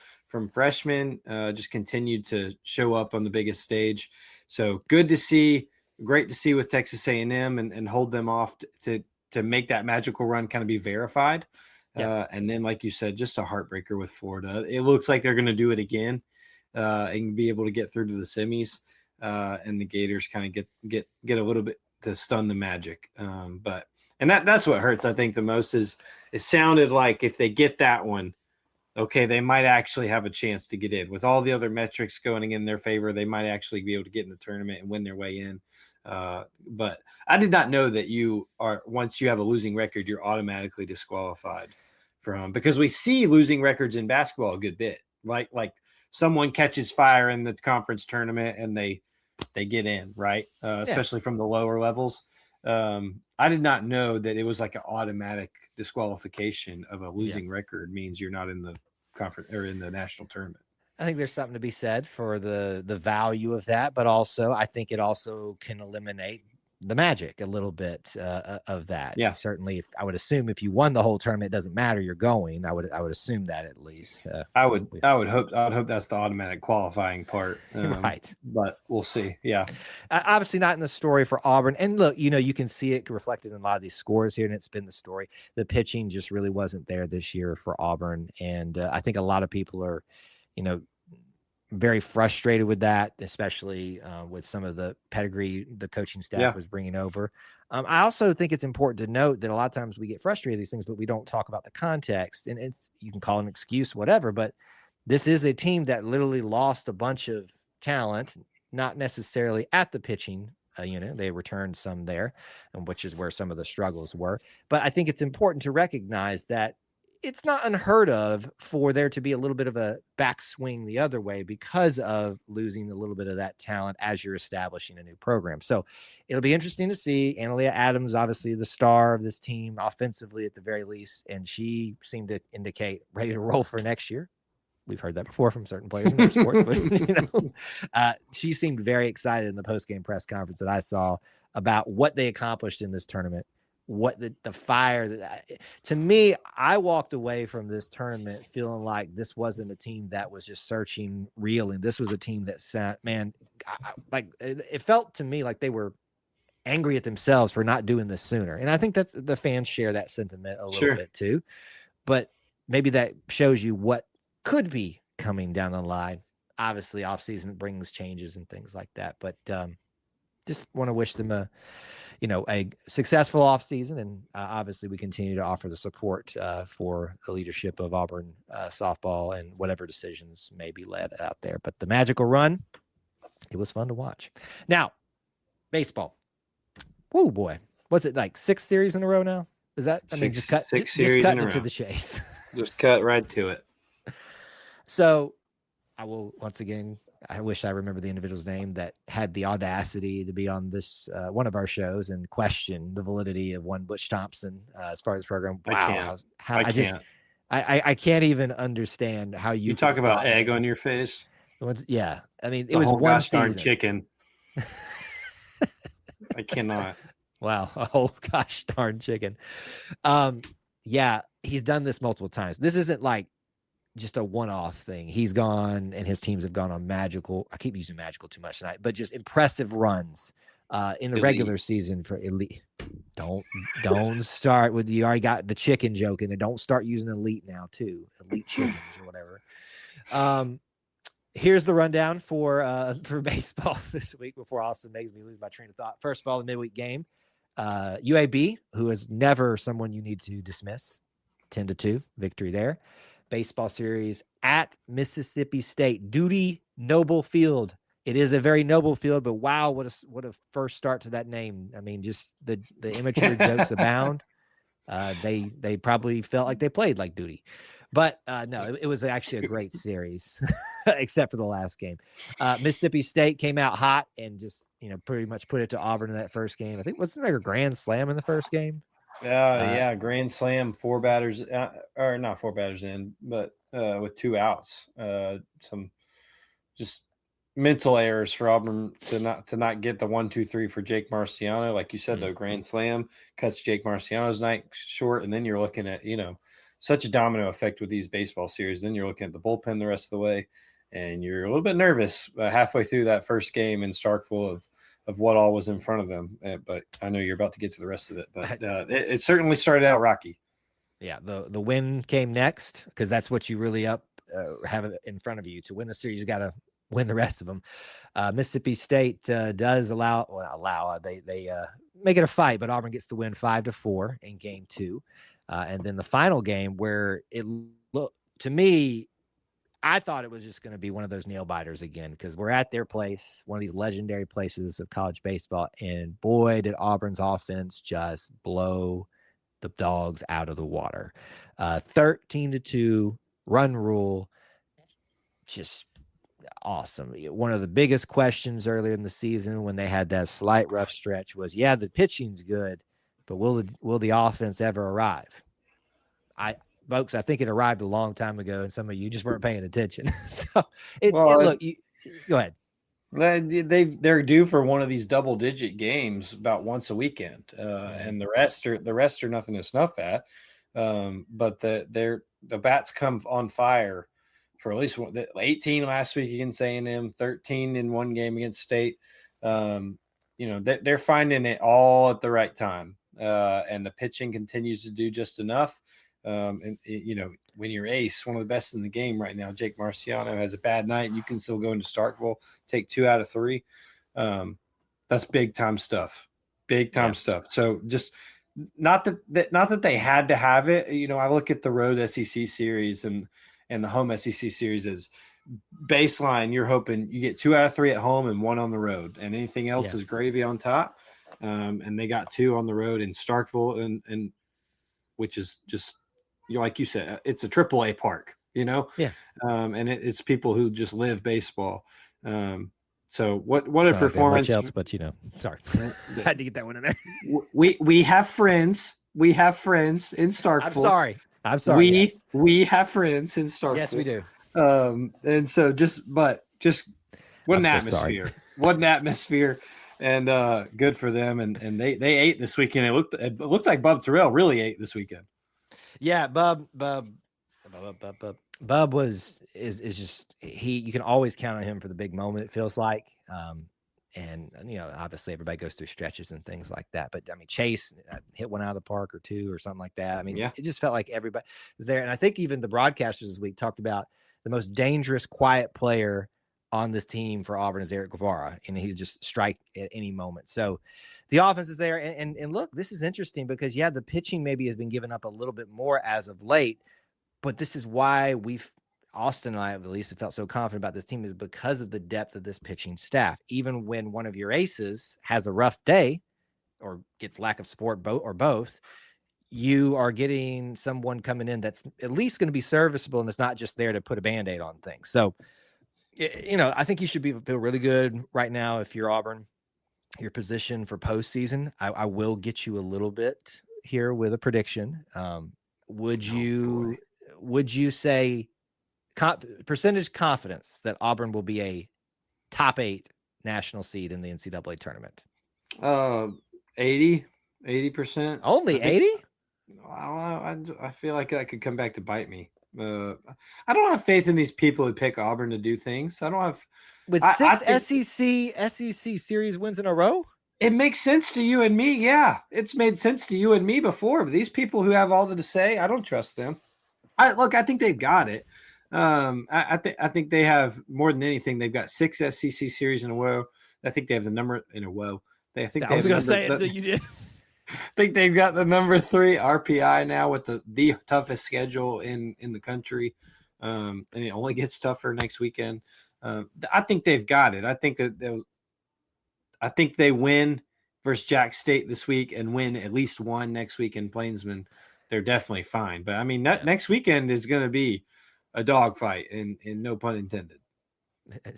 [SPEAKER 2] freshmen, just continued to show up on the biggest stage. So good to see. Great to see with Texas A&M and hold them off to make that magical run kind of be verified. Yeah. And then, like you said, just a heartbreaker with Florida. It looks like they're going to do it again and be able to get through to the semis. And the Gators kind of get a little bit to stun the magic. But that's what hurts, I think, the most is it sounded like if they get that one, okay, they might actually have a chance to get in. With all the other metrics going in their favor, they might actually be able to get in the tournament and win their way in. But I did not know that once you have a losing record, you're automatically disqualified from, because we see losing records in basketball a good bit. Like someone catches fire in the conference tournament and they get in, right? Especially from the lower levels. I did not know that it was like an automatic disqualification of a losing record means you're not in the conference or in the national tournament.
[SPEAKER 1] I think there's something to be said for the value of that, but also I think it also can eliminate the magic a little bit of that.
[SPEAKER 2] Yeah,
[SPEAKER 1] certainly. I would assume if you won the whole tournament, it doesn't matter. You're going. I would assume that at least.
[SPEAKER 2] I would hope that's the automatic qualifying part.
[SPEAKER 1] Right,
[SPEAKER 2] but we'll see. Yeah,
[SPEAKER 1] obviously not in the story for Auburn. And look, you can see it reflected in a lot of these scores here, and it's been the story. The pitching just really wasn't there this year for Auburn, and I think a lot of people are, very frustrated with that, especially with some of the pedigree the coaching staff was bringing over. I also think it's important to note that a lot of times we get frustrated with these things, but we don't talk about the context. And you can call it an excuse, whatever, but this is a team that literally lost a bunch of talent, not necessarily at the pitching unit. They returned some there, and which is where some of the struggles were. But I think it's important to recognize that it's not unheard of for there to be a little bit of a backswing the other way because of losing a little bit of that talent as you're establishing a new program. So it'll be interesting to see. Analia Adams, obviously the star of this team offensively at the very least, and she seemed to indicate ready to roll for next year. We've heard that before from certain players in our sports, but she seemed very excited in the post-game press conference that I saw about what they accomplished in this tournament. What the fire that to me, I walked away from this tournament feeling like this wasn't a team that was just searching, reeling. This was a team that sat, man, like it felt to me like they were angry at themselves for not doing this sooner. And I think that's the fans share that sentiment a little bit too. But maybe that shows you what could be coming down the line. Obviously, offseason brings changes and things like that. But just want to wish them a successful offseason. And obviously we continue to offer the support for the leadership of Auburn softball and whatever decisions may be led out there. But the magical run, it was fun to watch. Now, baseball. Whoa, boy. What's it like 6 series in a row now? Is that, I mean, just cutting into the chase.
[SPEAKER 2] Just cut right to it.
[SPEAKER 1] So I will once again, I wish I remember the individual's name that had the audacity to be on this one of our shows and question the validity of one Butch Thompson as far as the program. Wow, I can't even understand how you
[SPEAKER 2] talk about egg on your face.
[SPEAKER 1] Yeah, I mean,
[SPEAKER 2] it was one gosh darn chicken. I cannot.
[SPEAKER 1] Wow, a whole gosh darn chicken. Yeah, he's done this multiple times. This isn't like just a one-off thing. He's gone and his teams have gone on magical. I keep using magical too much tonight, but just impressive runs in the regular season for elite. Don't start with, you already got the chicken joke in there. Don't start using elite now too. Elite chickens or whatever. Here's the rundown for baseball this week before Austin makes me lose my train of thought. First of all, the midweek game, UAB, who is never someone you need to dismiss, 10-2 victory there. Baseball series at Mississippi State, Duty Noble Field. It is a very noble field, but wow, what a first start to that name. I mean, just the immature jokes abound. They probably felt like they played like Duty, but no, it was actually a great series, except for the last game. Mississippi State came out hot and just pretty much put it to Auburn in that first game. I think wasn't there a grand slam in the first game?
[SPEAKER 2] Yeah, grand slam, 4 batters, or not 4 batters in, but with 2 outs. Some just mental errors for Auburn to not get the 1-2-3 for Jake Marciano. Like you said, though, grand slam cuts Jake Marciano's night short, and then you're looking at such a domino effect with these baseball series. Then you're looking at the bullpen the rest of the way, and you're a little bit nervous halfway through that first game in Starkville of what all was in front of them. But I know you're about to get to the rest of it. But it certainly started out rocky.
[SPEAKER 1] Yeah, the win came next because that's what you really have in front of you. To win the series, you got to win the rest of them. Mississippi State does they make it a fight, but Auburn gets the win 5-4 in game 2. And then the final game where it looked to me, I thought it was just going to be one of those nail biters again, because we're at their place, one of these legendary places of college baseball. And boy, did Auburn's offense just blow the dogs out of the water. 13-2 run rule. Just awesome. One of the biggest questions earlier in the season when they had that slight rough stretch was, yeah, the pitching's good, but will the offense ever arrive? Folks, I think it arrived a long time ago, and some of you just weren't paying attention. So go ahead.
[SPEAKER 2] They're due for one of these double-digit games about once a weekend, and the rest are nothing to snuff at. But the bats come on fire for at least 18 last week against A&M, 13 in one game against State. They're finding it all at the right time, and the pitching continues to do just enough. When you're ace, one of the best in the game right now, Jake Marciano has a bad night, you can still go into Starkville, take 2 out of 3. That's big time stuff. Stuff. So just not that they had to have it. I look at the road SEC series and the home SEC series as baseline, you're hoping you get 2 out of 3 at home and 1 on the road, and anything else is gravy on top. And they got 2 on the road in Starkville, and which is just, like you said, it's a AAA park,
[SPEAKER 1] Yeah.
[SPEAKER 2] And it's people who just live baseball. So what a
[SPEAKER 1] Not
[SPEAKER 2] performance!
[SPEAKER 1] Like much else, but sorry, I had to get that one in there.
[SPEAKER 2] We have friends. We have friends in Starkville.
[SPEAKER 1] I'm sorry.
[SPEAKER 2] We have friends in Starkville.
[SPEAKER 1] Yes, we do.
[SPEAKER 2] And so just what an atmosphere! What an atmosphere! And good for them. And they ate this weekend. It looked like Bub Terrell really ate this weekend.
[SPEAKER 1] Yeah, Bub is just you can always count on him for the big moment, it feels like. And obviously everybody goes through stretches and things like that. But I mean, Chase hit one out of the park or 2 or something like that. I mean, It just felt like everybody was there. And I think even the broadcasters this week talked about the most dangerous, quiet player on this team for Auburn is Eric Guevara, and he just strike at any moment. So the offense is there. And look, this is interesting because the pitching maybe has been given up a little bit more as of late, but this is why Austin and I at least have felt so confident about this team, is because of the depth of this pitching staff. Even when one of your aces has a rough day or gets lack of support, both, you are getting someone coming in that's at least going to be serviceable, and it's not just there to put a Band-Aid on things. So, I think you should feel really good right now if you're Auburn. Your position for postseason. I will get you a little bit here with a prediction. Would you say percentage confidence that Auburn will be a top 8 national seed in the NCAA tournament?
[SPEAKER 2] 80%.
[SPEAKER 1] Only 80?
[SPEAKER 2] I feel like that could come back to bite me. I don't have faith in these people who pick Auburn to do things. I don't have.
[SPEAKER 1] With 6 SEC series wins in a row?
[SPEAKER 2] It makes sense to you and me. Yeah, it's made sense to you and me before. But these people who have all to say, I don't trust them. I think they've got it. I think they have more than anything. They've got 6 SEC series in a row. I think they have the number in a row. I was going to say it. So you did. I think they've got the number 3 RPI now with the toughest schedule in the country, and it only gets tougher next weekend. I think they've got it. I think they win versus Jack State this week and win at least one next week in Plainsman. They're definitely fine. But I mean, next weekend is going to be a dogfight, and no pun intended.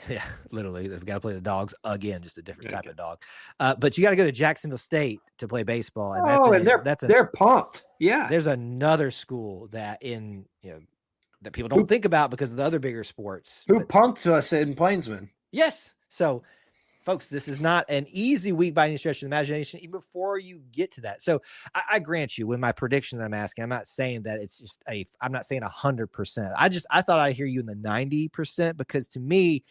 [SPEAKER 1] Yeah, literally. They've got to play the Dogs again, just a different type of dog. But you got to go to Jacksonville State to play baseball. And
[SPEAKER 2] they're pumped. Yeah.
[SPEAKER 1] There's another school that that people don't think about because of the other bigger sports.
[SPEAKER 2] Who punked us in Plainsman?
[SPEAKER 1] Yes. So, folks, this is not an easy week by any stretch of the imagination, even before you get to that. So I grant you, with my prediction that I'm asking, I'm not saying that it's just I'm not saying 100%. I thought I'd hear you in the 90%, because to me,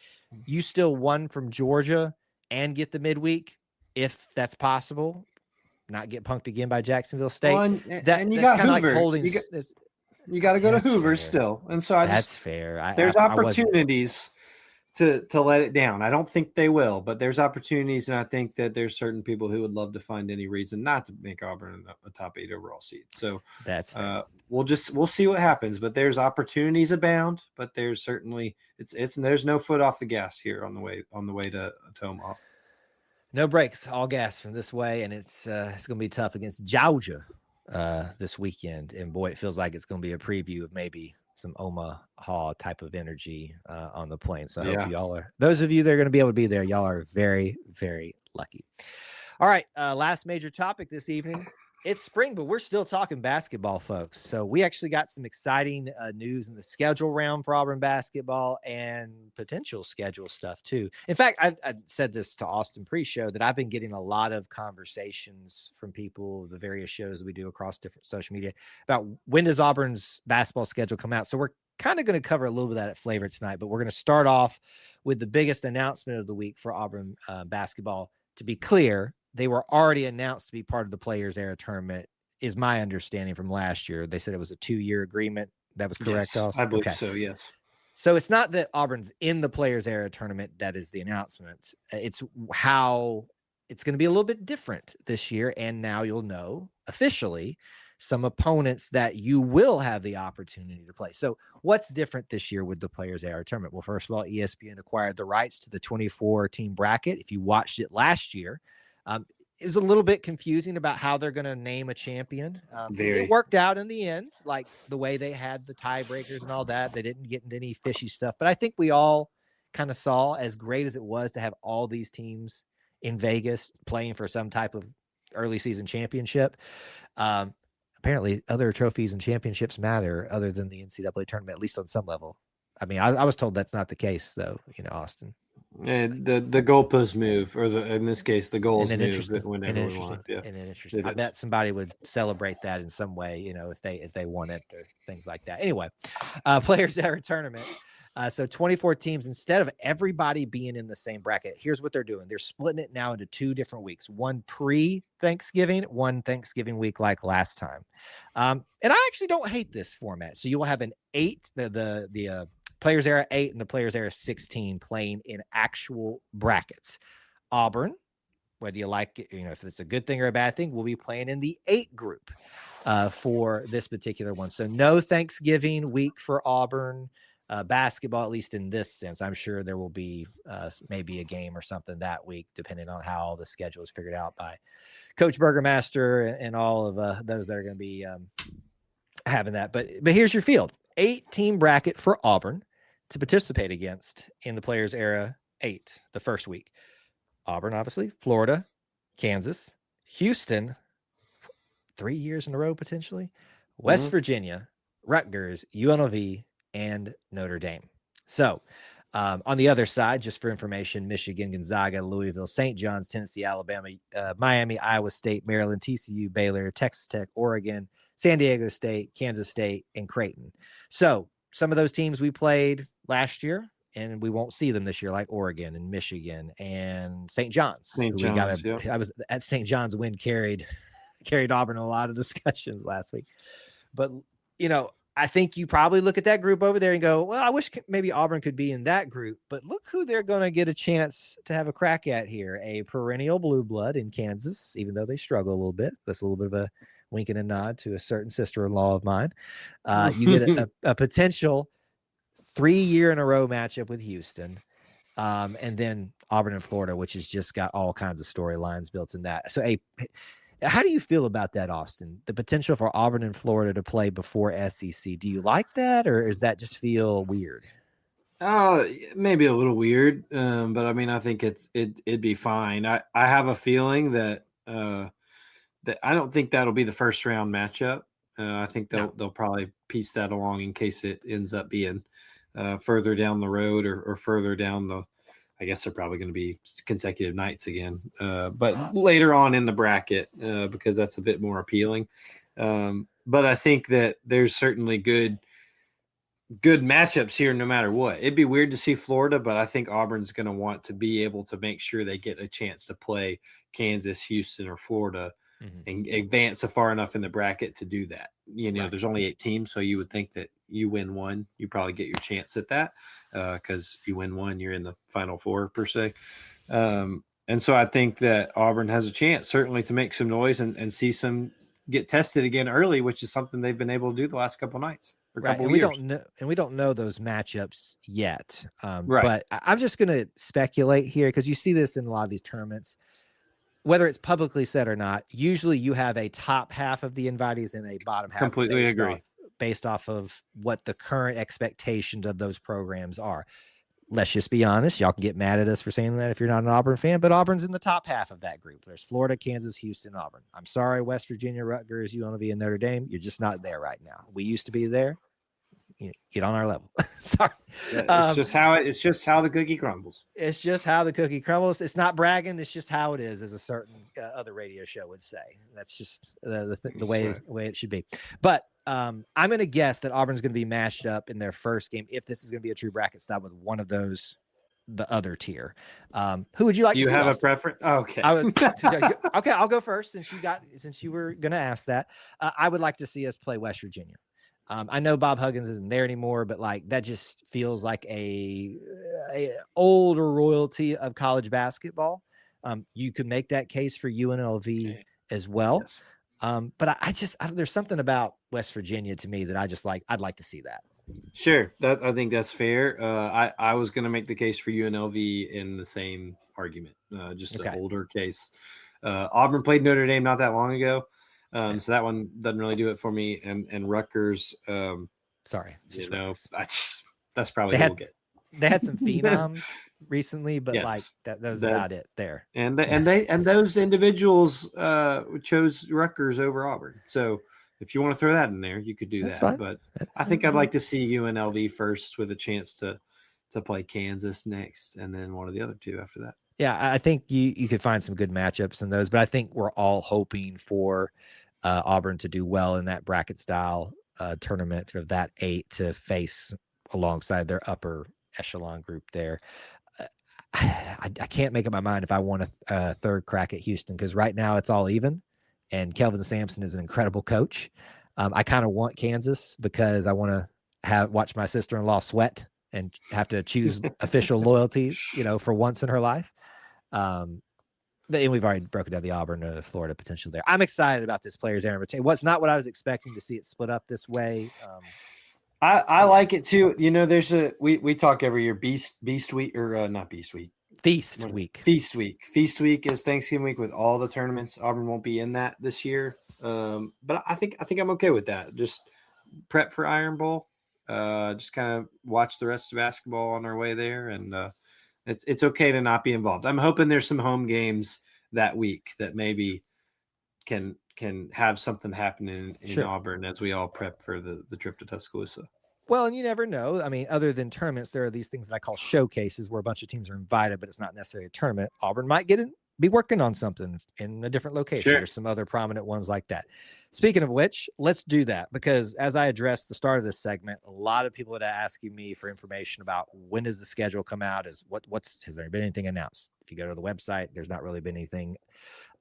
[SPEAKER 1] you still won from Georgia and get the midweek, if that's possible, not get punked again by Jacksonville State.
[SPEAKER 2] Well, and you got Hoover. Like you got to go to Hoover still. And so that's
[SPEAKER 1] fair.
[SPEAKER 2] There's opportunities to let it down. I don't think they will, but there's opportunities, and I think that there's certain people who would love to find any reason not to make Auburn a top 8 overall seed. So
[SPEAKER 1] that's
[SPEAKER 2] we'll see what happens. But there's opportunities abound. But there's certainly there's no foot off the gas here on the way to Tomahawk.
[SPEAKER 1] No brakes, all gas from this way, and it's going to be tough against Georgia this weekend. And boy, it feels like it's going to be a preview of maybe some Omaha type of energy on the plane. So I hope y'all those of you that are going to be able to be there, y'all are very, very lucky. All right. Last major topic this evening. It's spring, but we're still talking basketball, folks. So we actually got some exciting news in the schedule round for Auburn basketball and potential schedule stuff too. In fact, I said this to Austin pre-show that I've been getting a lot of conversations from people, the various shows we do across different social media, about when does Auburn's basketball schedule come out. So we're kind of going to cover a little bit of that at Flavor tonight, but we're going to start off with the biggest announcement of the week for Auburn basketball. To be clear, they were already announced to be part of the Players Era tournament, is my understanding from last year. They said it was a 2-year agriement. That was correct,
[SPEAKER 2] yes, I believe so, yes.
[SPEAKER 1] So it's not that Auburn's in the Players Era tournament that is the announcement. It's how it's going to be a little bit different this year, and now you'll know officially some opponents that you will have the opportunity to play. So what's different this year with the Players Era Tournament? Well, first of all, ESPN acquired the rights to the 24-team bracket. If you watched it last year, it was a little bit confusing about how they're going to name a champion. It worked out in the end, like the way they had the tiebreakers and all that. They didn't get into any fishy stuff. But I think we all kind of saw, as great as it was to have all these teams in Vegas playing for some type of early season championship. Apparently other trophies and championships matter other than the NCAA tournament, at least on some level. I mean, I was told that's not the case though, Austin.
[SPEAKER 2] And the goalposts move, or in this case, the goals move whenever we want. Yeah,
[SPEAKER 1] and interesting. I bet somebody would celebrate that in some way, if they won it or things like that. Anyway, Players Era Tournament. So 24 teams, instead of everybody being in the same bracket, here's what they're doing. They're splitting it now into 2 different weeks, one pre-Thanksgiving, one Thanksgiving week like last time. And I actually don't hate this format. So you will have an 8, the Players Era 8 and the Players Era 16 playing in actual brackets. Auburn, whether you like it, if it's a good thing or a bad thing, will be playing in the 8 group for this particular one. So no Thanksgiving week for Auburn basketball, at least in this sense. I'm sure there will be maybe a game or something that week, depending on how the schedule is figured out by Coach Burgermaster and all of those that are going to be having that. But here's your field. 8-team bracket for Auburn to participate against in the Players Era 8, the first week. Auburn, obviously, Florida, Kansas, Houston, 3 years in a row potentially, West Virginia, Rutgers, UNLV, and Notre Dame. So on the other side, just for information, Michigan, Gonzaga, Louisville, St. John's, Tennessee, Alabama, Miami, Iowa State, Maryland, TCU, Baylor, Texas Tech, Oregon, San Diego State, Kansas State, and Creighton. So some of those teams we played last year, and we won't see them this year, like Oregon and Michigan and St. John's. I was at St. John's win carried Auburn a lot of discussions last week. But, I think you probably look at that group over there and go, well, I wish maybe Auburn could be in that group, but look who they're going to get a chance to have a crack at here. A perennial blue blood in Kansas, even though they struggle a little bit. That's a little bit of a wink and a nod to a certain sister-in-law of mine. You get a potential 3-year-in-a-row matchup with Houston. And then Auburn and Florida, which has just got all kinds of storylines built in that. So how do you feel about that, Austin? The potential for Auburn and Florida to play before SEC. Do you like that, or does that just feel weird?
[SPEAKER 2] Maybe a little weird, but I mean, I think it'd be fine. I have a feeling that that I don't think that'll be the first round matchup. I think they'll probably piece that along in case it ends up being further down the road or further down the. I guess they're probably going to be consecutive nights again, but later on in the bracket because that's a bit more appealing. But I think that there's certainly good matchups here no matter what. It'd be weird to see Florida, but I think Auburn's going to want to be able to make sure they get a chance to play Kansas, Houston, or Florida and advance far enough in the bracket to do that. Right. There's only 8 teams, so you would think that you win one, you probably get your chance at that because if you win one, you're in the Final Four per se. And so I think that Auburn has a chance certainly to make some noise and see some get tested again early, which is something they've been able to do the last couple nights.
[SPEAKER 1] Right, and we don't know those matchups yet. Right. But I'm just going to speculate here because you see this in a lot of these tournaments. Whether it's publicly said or not, usually you have a top half of the invitees and a bottom half.
[SPEAKER 2] Completely agree.
[SPEAKER 1] Based off of what the current expectations of those programs are. Let's just be honest. Y'all can get mad at us for saying that if you're not an Auburn fan, but Auburn's in the top half of that group. There's Florida, Kansas, Houston, Auburn. I'm sorry, West Virginia, Rutgers, UNLV, and Notre Dame. You're just not there right now. We used to be there. Get on our level. Sorry.
[SPEAKER 2] It's just how the cookie crumbles.
[SPEAKER 1] It's just how the cookie crumbles. It's not bragging. It's just how it is, as a certain other radio show would say. That's just the way it should be. But I'm going to guess that Auburn's going to be matched up in their first game, if this is going to be a true bracket style, with one of those, the other tier. Who would you like to see?
[SPEAKER 2] You have a preference? Okay.
[SPEAKER 1] Okay, I'll go first since you were going to ask that. I would like to see us play West Virginia. I know Bob Huggins isn't there anymore, but that just feels like a older royalty of college basketball. You could make that case for UNLV as well. Yes. But there's something about West Virginia to me that I'd like to see that.
[SPEAKER 2] Sure, I think that's fair. I was going to make the case for UNLV in the same argument, just an
[SPEAKER 1] Okay.
[SPEAKER 2] older case. Auburn played Notre Dame not that long ago, so that one doesn't really do it for me. And Rutgers,
[SPEAKER 1] Sorry, Rutgers.
[SPEAKER 2] That's probably who we'll get.
[SPEAKER 1] They had some phenoms recently, but
[SPEAKER 2] yes,
[SPEAKER 1] that was about it there.
[SPEAKER 2] And those individuals chose Rutgers over Auburn. So if you want to throw that in there, you could do that.
[SPEAKER 1] Fine.
[SPEAKER 2] But I think I'd like to see UNLV first with a chance to play Kansas next, and then one of the other two after that.
[SPEAKER 1] Yeah, I think you could find some good matchups in those, but I think we're all hoping for Auburn to do well in that bracket style tournament of that 8 to face alongside their upper echelon group there. I can't make up my mind if I want a third crack at Houston, because right now it's all even, and Kelvin Sampson is an incredible coach. I kind of want Kansas because I want to watch my sister-in-law sweat and have to choose official loyalties, for once in her life. And we've already broken down the Auburn Florida potential there. I'm excited about this players' era. What's not what I was expecting to see it split up this way.
[SPEAKER 2] I like it too. There's we talk every year Beast Week, or not Beast Week.
[SPEAKER 1] Feast Week.
[SPEAKER 2] Feast Week is Thanksgiving week with all the tournaments. Auburn won't be in that this year. But I think I'm okay with that. Just prep for Iron Bowl. Just kind of watch the rest of basketball on our way there, and it's okay to not be involved. I'm hoping there's some home games that week that maybe can have something happen in Auburn as we all prep for the trip to Tuscaloosa.
[SPEAKER 1] Well, and you never know. I mean, other than tournaments, there are these things that I call showcases where a bunch of teams are invited, but it's not necessarily a tournament. Auburn might be working on something in a different location. Sure. There's some other prominent ones like that. Speaking of which, let's do that, because as I addressed the start of this segment, a lot of people are asking me for information about when does the schedule come out? Has there been anything announced? If you go to the website, there's not really been anything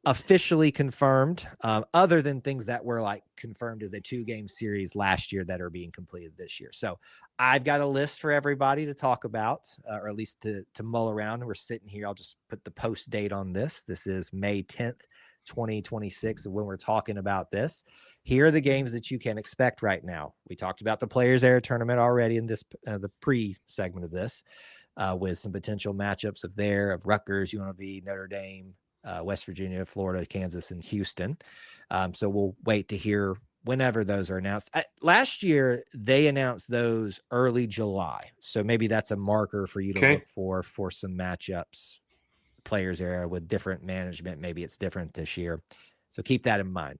[SPEAKER 1] officially confirmed, other than things that were confirmed as a 2-game series last year that are being completed this year. So I've got a list for everybody to talk about, or at least to mull around. We're sitting here. I'll just put the post date on this. This is May 10th, 2026. When we're talking about this, here are the games that you can expect right now. We talked about the Players Era tournament already in this, the pre segment of this, with some potential matchups of Rutgers, UNLV, Notre Dame, West Virginia, Florida, Kansas, and Houston. So we'll wait to hear whenever those are announced. Last year, they announced those early July. So maybe that's a marker for you to look for some matchups, Players Era with different management. Maybe it's different this year. So keep that in mind.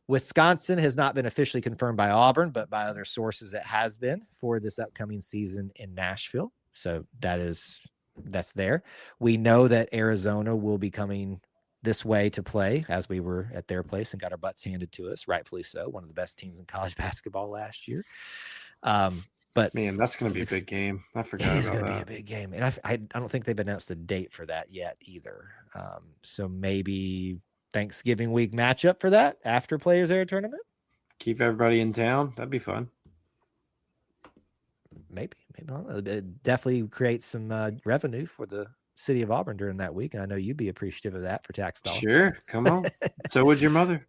[SPEAKER 1] Wisconsin has not been officially confirmed by Auburn, but by other sources, it has been for this upcoming season in Nashville. So that's there. We know that Arizona will be coming this way to play, as we were at their place and got our butts handed to us, rightfully so. One of the best teams in college basketball last year. But
[SPEAKER 2] man, that's going to be a big game. I forgot about that. It's going to
[SPEAKER 1] be a big game, and I don't think they've announced a date for that yet either. So maybe Thanksgiving week matchup for that after Players Era tournament.
[SPEAKER 2] Keep everybody in town. That'd be fun.
[SPEAKER 1] Maybe not. It definitely creates some revenue for the city of Auburn during that week, and I know you'd be appreciative of that for tax dollars.
[SPEAKER 2] Sure, come on. So would your mother.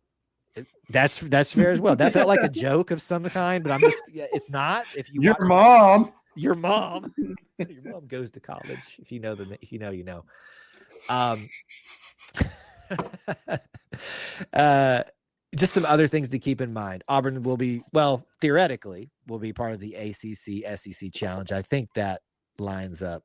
[SPEAKER 1] That's fair as well. That felt like a joke of some kind, but it's not. If you
[SPEAKER 2] your mom
[SPEAKER 1] goes to college. If you know you know. Just some other things to keep in mind. Auburn theoretically will be part of the ACC SEC challenge. I think that lines up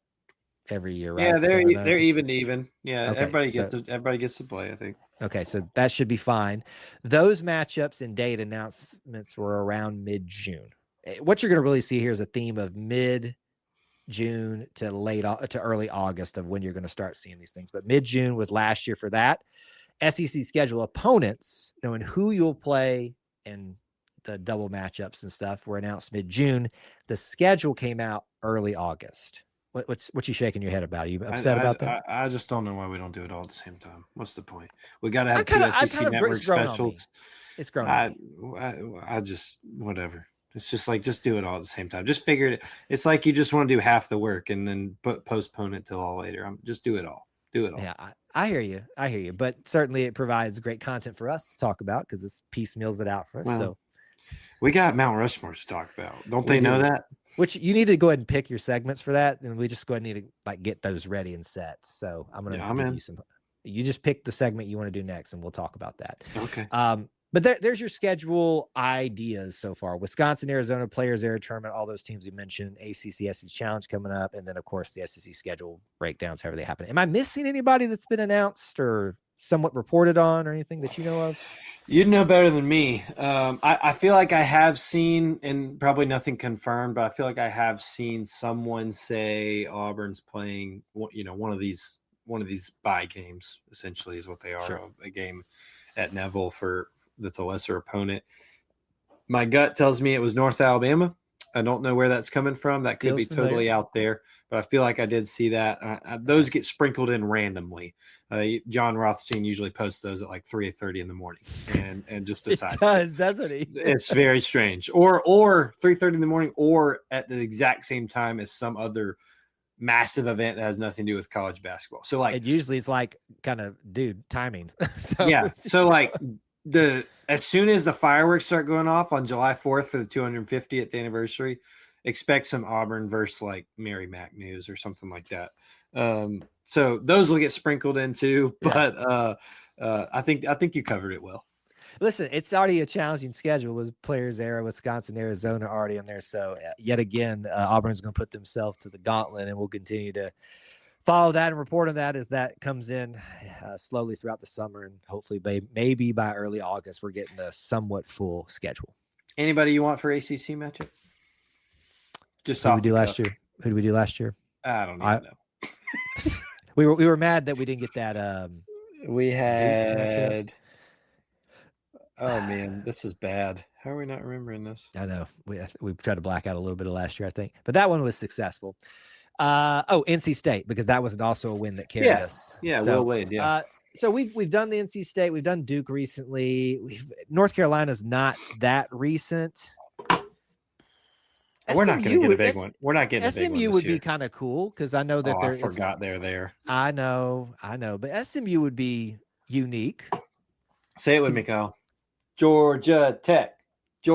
[SPEAKER 1] every year, right?
[SPEAKER 2] Yeah, they're even. Yeah, okay, everybody gets to play, I think.
[SPEAKER 1] Okay, so that should be fine. Those matchups and date announcements were around mid-June. What you're going to really see here is a theme of mid-June to early August of when you're going to start seeing these things. But mid-June was last year for that. SEC schedule opponents, knowing who you'll play and the double matchups and stuff, were announced mid-June. The schedule came out early August. What you shaking your head about? Are you upset about that?
[SPEAKER 2] I just don't know why we don't do it all at the same time. What's the point? We got to have two E2C Network specials.
[SPEAKER 1] It's grown.
[SPEAKER 2] I just whatever. It's just just do it all at the same time. Just figure it. It's like you just want to do half the work and then postpone it till all later. Just do it all. Do it all.
[SPEAKER 1] Yeah, I hear you. I hear you. But certainly it provides great content for us to talk about because it's piecemeals it out for us.
[SPEAKER 2] Well,
[SPEAKER 1] so
[SPEAKER 2] we got Mount Rushmore to talk about. Don't
[SPEAKER 1] we
[SPEAKER 2] they know
[SPEAKER 1] do.
[SPEAKER 2] that?
[SPEAKER 1] Which you need to go ahead and pick your segments for that, and we just go ahead and need to like get those ready and set. So I'm gonna give you some. You just pick the segment you want to do next, and we'll talk about that.
[SPEAKER 2] Okay.
[SPEAKER 1] But there's your schedule ideas so far. Wisconsin, Arizona Players Area Tournament, all those teams we mentioned, ACC SEC Challenge coming up, and then, of course, the SEC schedule breakdowns, however they happen. Am I missing anybody that's been announced or somewhat reported on or anything that you know of?
[SPEAKER 2] You'd know better than me. I feel like I have seen, and probably nothing confirmed, but I feel like I have seen someone say Auburn's playing, one of these bye games, essentially is what they are,
[SPEAKER 1] Sure.
[SPEAKER 2] a game at Neville that's a lesser opponent. My gut tells me it was North Alabama. I don't know where that's coming from. That could be totally out there, but I feel like I did see that. Those get sprinkled in randomly. John Rothstein usually posts those at like 3:30 in the morning, and just decides.
[SPEAKER 1] Doesn't he?
[SPEAKER 2] It's very strange. Or 3:30 in the morning, or at the exact same time as some other massive event that has nothing to do with college basketball. So like,
[SPEAKER 1] it usually it's like kind of timing.
[SPEAKER 2] So like as soon as the fireworks start going off on July 4th for the 250th anniversary, expect some Auburn versus like Mary Mac news or something like that. So those will get sprinkled into, but I think you covered it well.
[SPEAKER 1] Listen, it's already a challenging schedule with Players Era, Wisconsin, Arizona already in there. So yet again, Auburn's going to put themselves to the gauntlet, and we'll continue to follow that and report on that as that comes in slowly throughout the summer. And hopefully maybe by early August, we're getting a somewhat full schedule.
[SPEAKER 2] Anybody you want for ACC matchup? Just
[SPEAKER 1] Who did we do last year? Who did we do last year?
[SPEAKER 2] I don't even know.
[SPEAKER 1] We were mad that we didn't get that.
[SPEAKER 2] We had. Oh man, this is bad. How are we not remembering this?
[SPEAKER 1] I know we tried to black out a little bit of last year, I think, but that one was successful. NC State, because that was also a win that carried us.
[SPEAKER 2] Yeah, so, well laid. Yeah.
[SPEAKER 1] So we've done the NC State, we've done Duke recently. North Carolina's not that recent.
[SPEAKER 2] We're not going to get a big one. We're not getting a big one.
[SPEAKER 1] SMU would be kind of cool because I know that
[SPEAKER 2] I forgot they're there.
[SPEAKER 1] I know, but SMU would be unique.
[SPEAKER 2] Say it with me, Kyle. Georgia Tech. We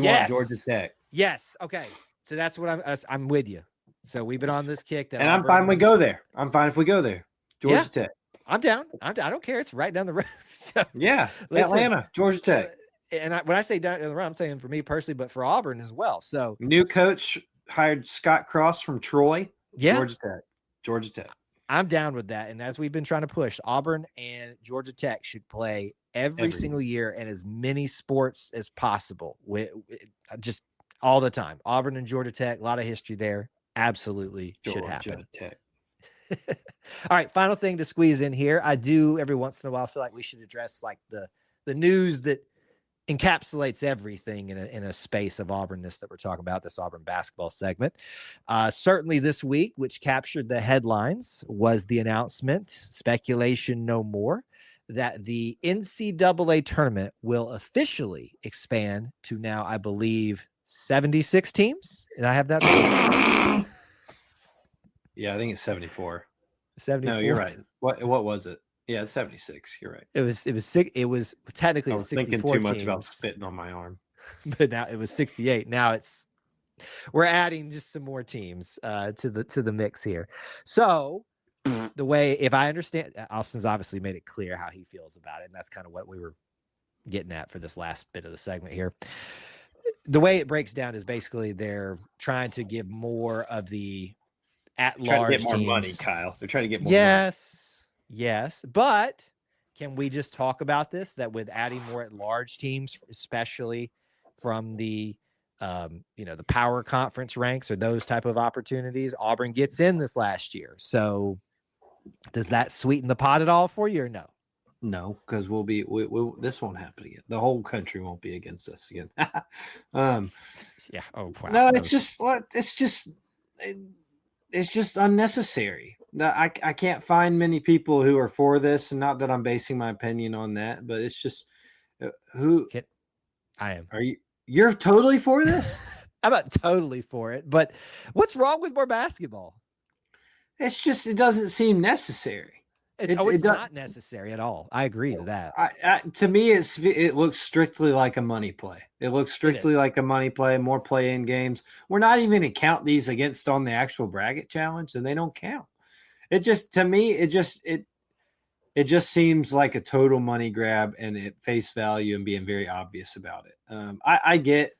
[SPEAKER 2] want Georgia Tech.
[SPEAKER 1] Yes. Okay. So that's what I'm with you. So we've been on this kick that,
[SPEAKER 2] and I'm fine. We go there. I'm fine if we go there. Georgia Tech.
[SPEAKER 1] I'm down. I don't care. It's right down the road. So,
[SPEAKER 2] listen, Atlanta, Georgia Tech.
[SPEAKER 1] And when I say down the road, I'm saying for me personally, but for Auburn as well. So
[SPEAKER 2] new coach hired Scott Cross from Troy.
[SPEAKER 1] Yeah.
[SPEAKER 2] Georgia Tech.
[SPEAKER 1] I'm down with that. And as we've been trying to push, Auburn and Georgia Tech should play every single year and as many sports as possible. Just all the time. Auburn and Georgia Tech, a lot of history there. Absolutely should happen.
[SPEAKER 2] Tech.
[SPEAKER 1] All right, final thing to squeeze in here. I do every once in a while feel like we should address like the news that encapsulates everything in a space of Auburnness that we're talking about, this Auburn basketball segment. Certainly this week, which captured the headlines, was the announcement, speculation no more, that the NCAA tournament will officially expand to now, I believe, 76 teams. Did I have that right?
[SPEAKER 2] Yeah, I think it's 74.
[SPEAKER 1] 74.
[SPEAKER 2] No, you're right. What was it? Yeah, it's 76. You're right.
[SPEAKER 1] It was technically
[SPEAKER 2] I was
[SPEAKER 1] 64
[SPEAKER 2] thinking too much
[SPEAKER 1] teams,
[SPEAKER 2] about spitting on my arm.
[SPEAKER 1] But now it was 68. Now we're adding just some more teams to the mix here. So the way, if I understand, Austin's obviously made it clear how he feels about it, and that's kind of what we were getting at for this last bit of the segment here. The way it breaks down is basically they're trying to give more of the at-large
[SPEAKER 2] teams. More money, Kyle. They're trying to get more money.
[SPEAKER 1] Yes. But can we just talk about this, that with adding more at-large teams, especially from the the power conference ranks or those type of opportunities, Auburn gets in this last year. So does that sweeten the pot at all for you or no?
[SPEAKER 2] No, because this won't happen again. The whole country won't be against us again.
[SPEAKER 1] Yeah. Oh, wow.
[SPEAKER 2] No, it's just unnecessary. No, I can't find many people who are for this, and not that I'm basing my opinion on that, but it's just
[SPEAKER 1] I am.
[SPEAKER 2] You're totally for this?
[SPEAKER 1] I'm not totally for it, but what's wrong with more basketball?
[SPEAKER 2] It's just it doesn't seem necessary.
[SPEAKER 1] It's
[SPEAKER 2] Does.
[SPEAKER 1] not necessary at all. I agree to that.
[SPEAKER 2] To me, it looks strictly like a money play. It looks
[SPEAKER 1] It
[SPEAKER 2] strictly
[SPEAKER 1] is.
[SPEAKER 2] like a money play. More play-in games. We're not even going to count these against on the actual bracket challenge, and they don't count. It just to me, it just seems like a total money grab and at face value and being very obvious about it. I get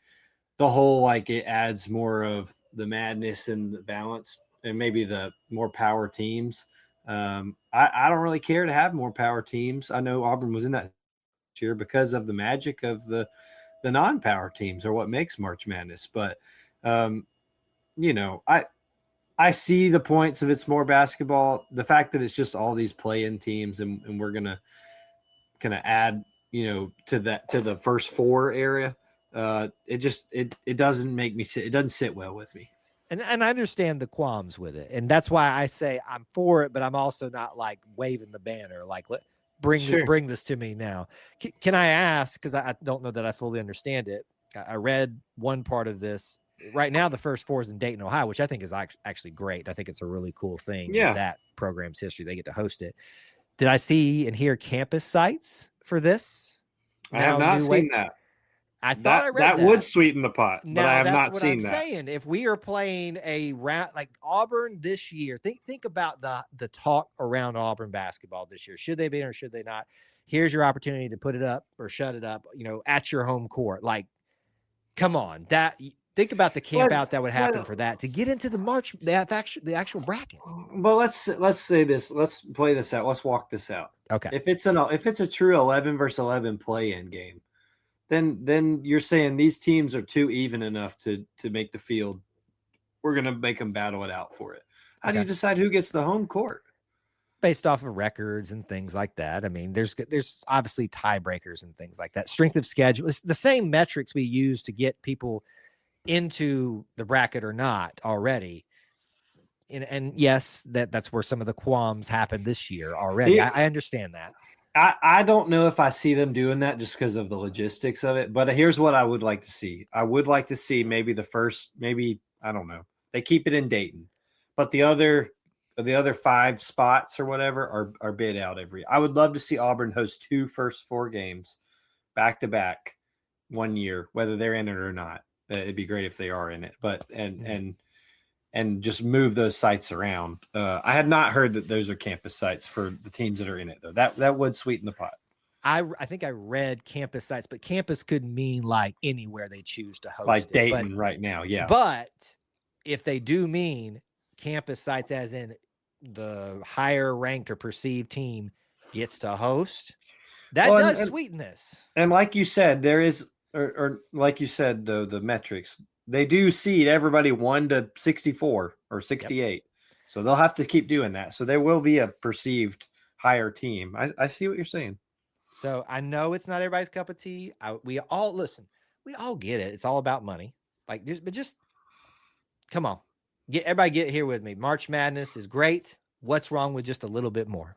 [SPEAKER 2] the whole like it adds more of the madness and the balance and maybe the more power teams. I don't really care to have more power teams. I know Auburn was in that year because of the magic of the non-power teams are what makes March Madness. But um, you know, I see the points of it's more basketball. The fact that it's just all these play-in teams and we're gonna add, to that to the first four area. It doesn't make me sit. It doesn't sit well with me.
[SPEAKER 1] And I understand the qualms with it. And that's why I say I'm for it, but I'm also not like waving the banner, like bring this to me now. Can I ask, because I don't know that I fully understand it. I read one part of this. Right now, the first four is in Dayton, Ohio, which I think is actually great. I think it's a really cool thing.
[SPEAKER 2] Yeah.
[SPEAKER 1] That program's history. They get to host it. Did I see and hear campus sites for this?
[SPEAKER 2] I have not seen that.
[SPEAKER 1] I thought I read that.
[SPEAKER 2] That would sweeten the pot, but I have not seen that.
[SPEAKER 1] That's what I'm saying. If we are playing a round like Auburn this year, think about the talk around Auburn basketball this year. Should they be or should they not? Here's your opportunity to put it up or shut it up, at your home court. Like, come on. Think about the camp out that would happen for that to get into the actual bracket.
[SPEAKER 2] Well, let's say this. Let's play this out. Let's walk this out.
[SPEAKER 1] Okay.
[SPEAKER 2] If it's a true 11 versus 11 play-in game, then you're saying these teams are too even enough to make the field. We're going to make them battle it out for it. How do you decide who gets the home court?
[SPEAKER 1] Based off of records and things like that. I mean, there's obviously tiebreakers and things like that. Strength of schedule. It's the same metrics we use to get people into the bracket or not already. And yes, that's where some of the qualms happened this year already. I understand that.
[SPEAKER 2] I don't know if I see them doing that just because of the logistics of it, but here's what I would like to see. I would like to see maybe I don't know. They keep it in Dayton, but the other 5 spots or whatever are bid out I would love to see Auburn host 2 first 4 games back to back one year, whether they're in it or not. It'd be great if they are in it, but and just move those sites around. I had not heard that those are campus sites for the teams that are in it, though. That would sweeten the pot.
[SPEAKER 1] I think I read campus sites, but campus could mean like anywhere they choose to host.
[SPEAKER 2] Like Dayton right now, yeah.
[SPEAKER 1] But if they do mean campus sites, as in the higher ranked or perceived team gets to host, that does sweeten this.
[SPEAKER 2] And like you said, there is, or like you said, the metrics. They do seed everybody 1 to 64 or 68. Yep. So they'll have to keep doing that. So there will be a perceived higher team. I see what you're saying.
[SPEAKER 1] So I know it's not everybody's cup of tea. We all get it. It's all about money. But just come on. Everybody get here with me. March Madness is great. What's wrong with just a little bit more?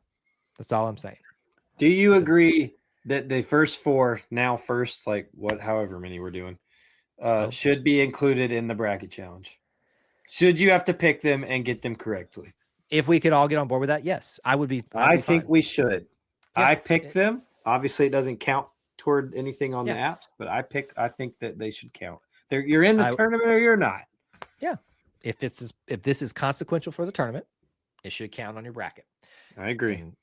[SPEAKER 1] That's all I'm saying.
[SPEAKER 2] Do you agree that the first 4 however many we're doing, should be included in the bracket challenge? Should you have to pick them and get them correctly?
[SPEAKER 1] If we could all get on board with that, yes, I would be.
[SPEAKER 2] I think we should. Yeah. I picked them. Obviously, it doesn't count toward anything on the apps, but I think that they should count. You're in the tournament or you're not.
[SPEAKER 1] Yeah. If this is consequential for the tournament, it should count on your bracket.
[SPEAKER 2] I agree.
[SPEAKER 1] And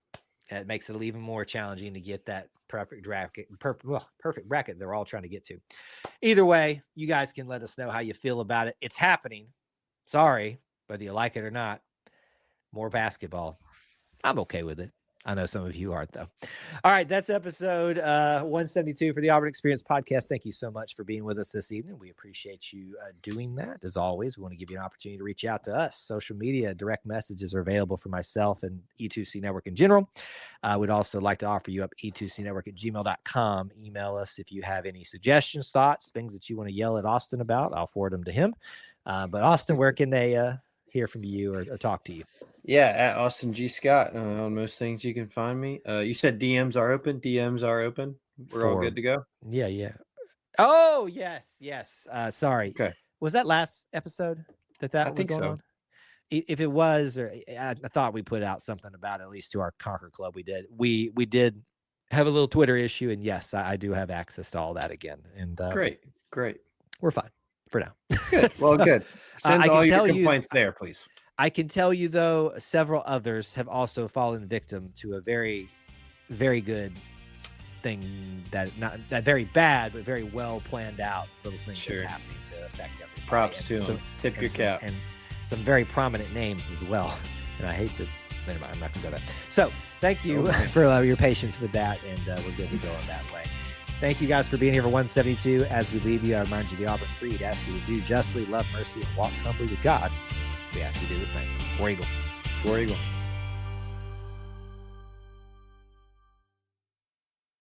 [SPEAKER 1] it makes it even more challenging to get that perfect bracket they're all trying to get to. Either way, you guys can let us know how you feel about it. It's happening. Sorry, whether you like it or not. More basketball. I'm okay with it. I know some of you aren't, though. All right, that's episode 172 for the Auburn Experience podcast. Thank you so much for being with us this evening. We appreciate you doing that. As always, we want to give you an opportunity to reach out to us. Social media, direct messages are available for myself and E2C Network in general. We'd also like to offer you up e2cnetwork@gmail.com. Email us if you have any suggestions, thoughts, things that you want to yell at Austin about. I'll forward them to him. But Austin, where can they hear from you or talk to you?
[SPEAKER 2] Yeah, at Austin G. Scott on most things you can find me. You said DMs are open. We're all good to go.
[SPEAKER 1] Yeah. Oh, yes. Sorry.
[SPEAKER 2] Okay.
[SPEAKER 1] Was that last episode that
[SPEAKER 2] I think so.
[SPEAKER 1] on? if it was, or I thought we put out something about it, at least to our Conquer Club. We did have a little Twitter issue, and yes, I do have access to all that again. And
[SPEAKER 2] Great.
[SPEAKER 1] we're fine for now.
[SPEAKER 3] Good. Well,
[SPEAKER 1] So,
[SPEAKER 3] good. Send
[SPEAKER 1] I
[SPEAKER 3] all
[SPEAKER 1] can
[SPEAKER 3] your
[SPEAKER 1] tell you-
[SPEAKER 3] complaints there, please.
[SPEAKER 1] I can tell you, though, several others have also fallen victim to a very, very good thing, that not that very bad, but very well planned out little thing
[SPEAKER 2] Sure.
[SPEAKER 1] that's happening to affect everybody.
[SPEAKER 2] Props
[SPEAKER 1] And
[SPEAKER 2] to
[SPEAKER 1] some-
[SPEAKER 2] him. Tip your
[SPEAKER 1] and some-
[SPEAKER 2] cap.
[SPEAKER 1] And some very prominent names as well. And I hate to, never mind, I'm not going to go there. So thank you for your patience with that, and we're good to go in that way. Thank you guys for being here for 172. As we leave you, I remind you the Auburn Creed asks you to do justly, love mercy, and walk humbly with God. We ask you to do the same. War Eagle.
[SPEAKER 2] War Eagle.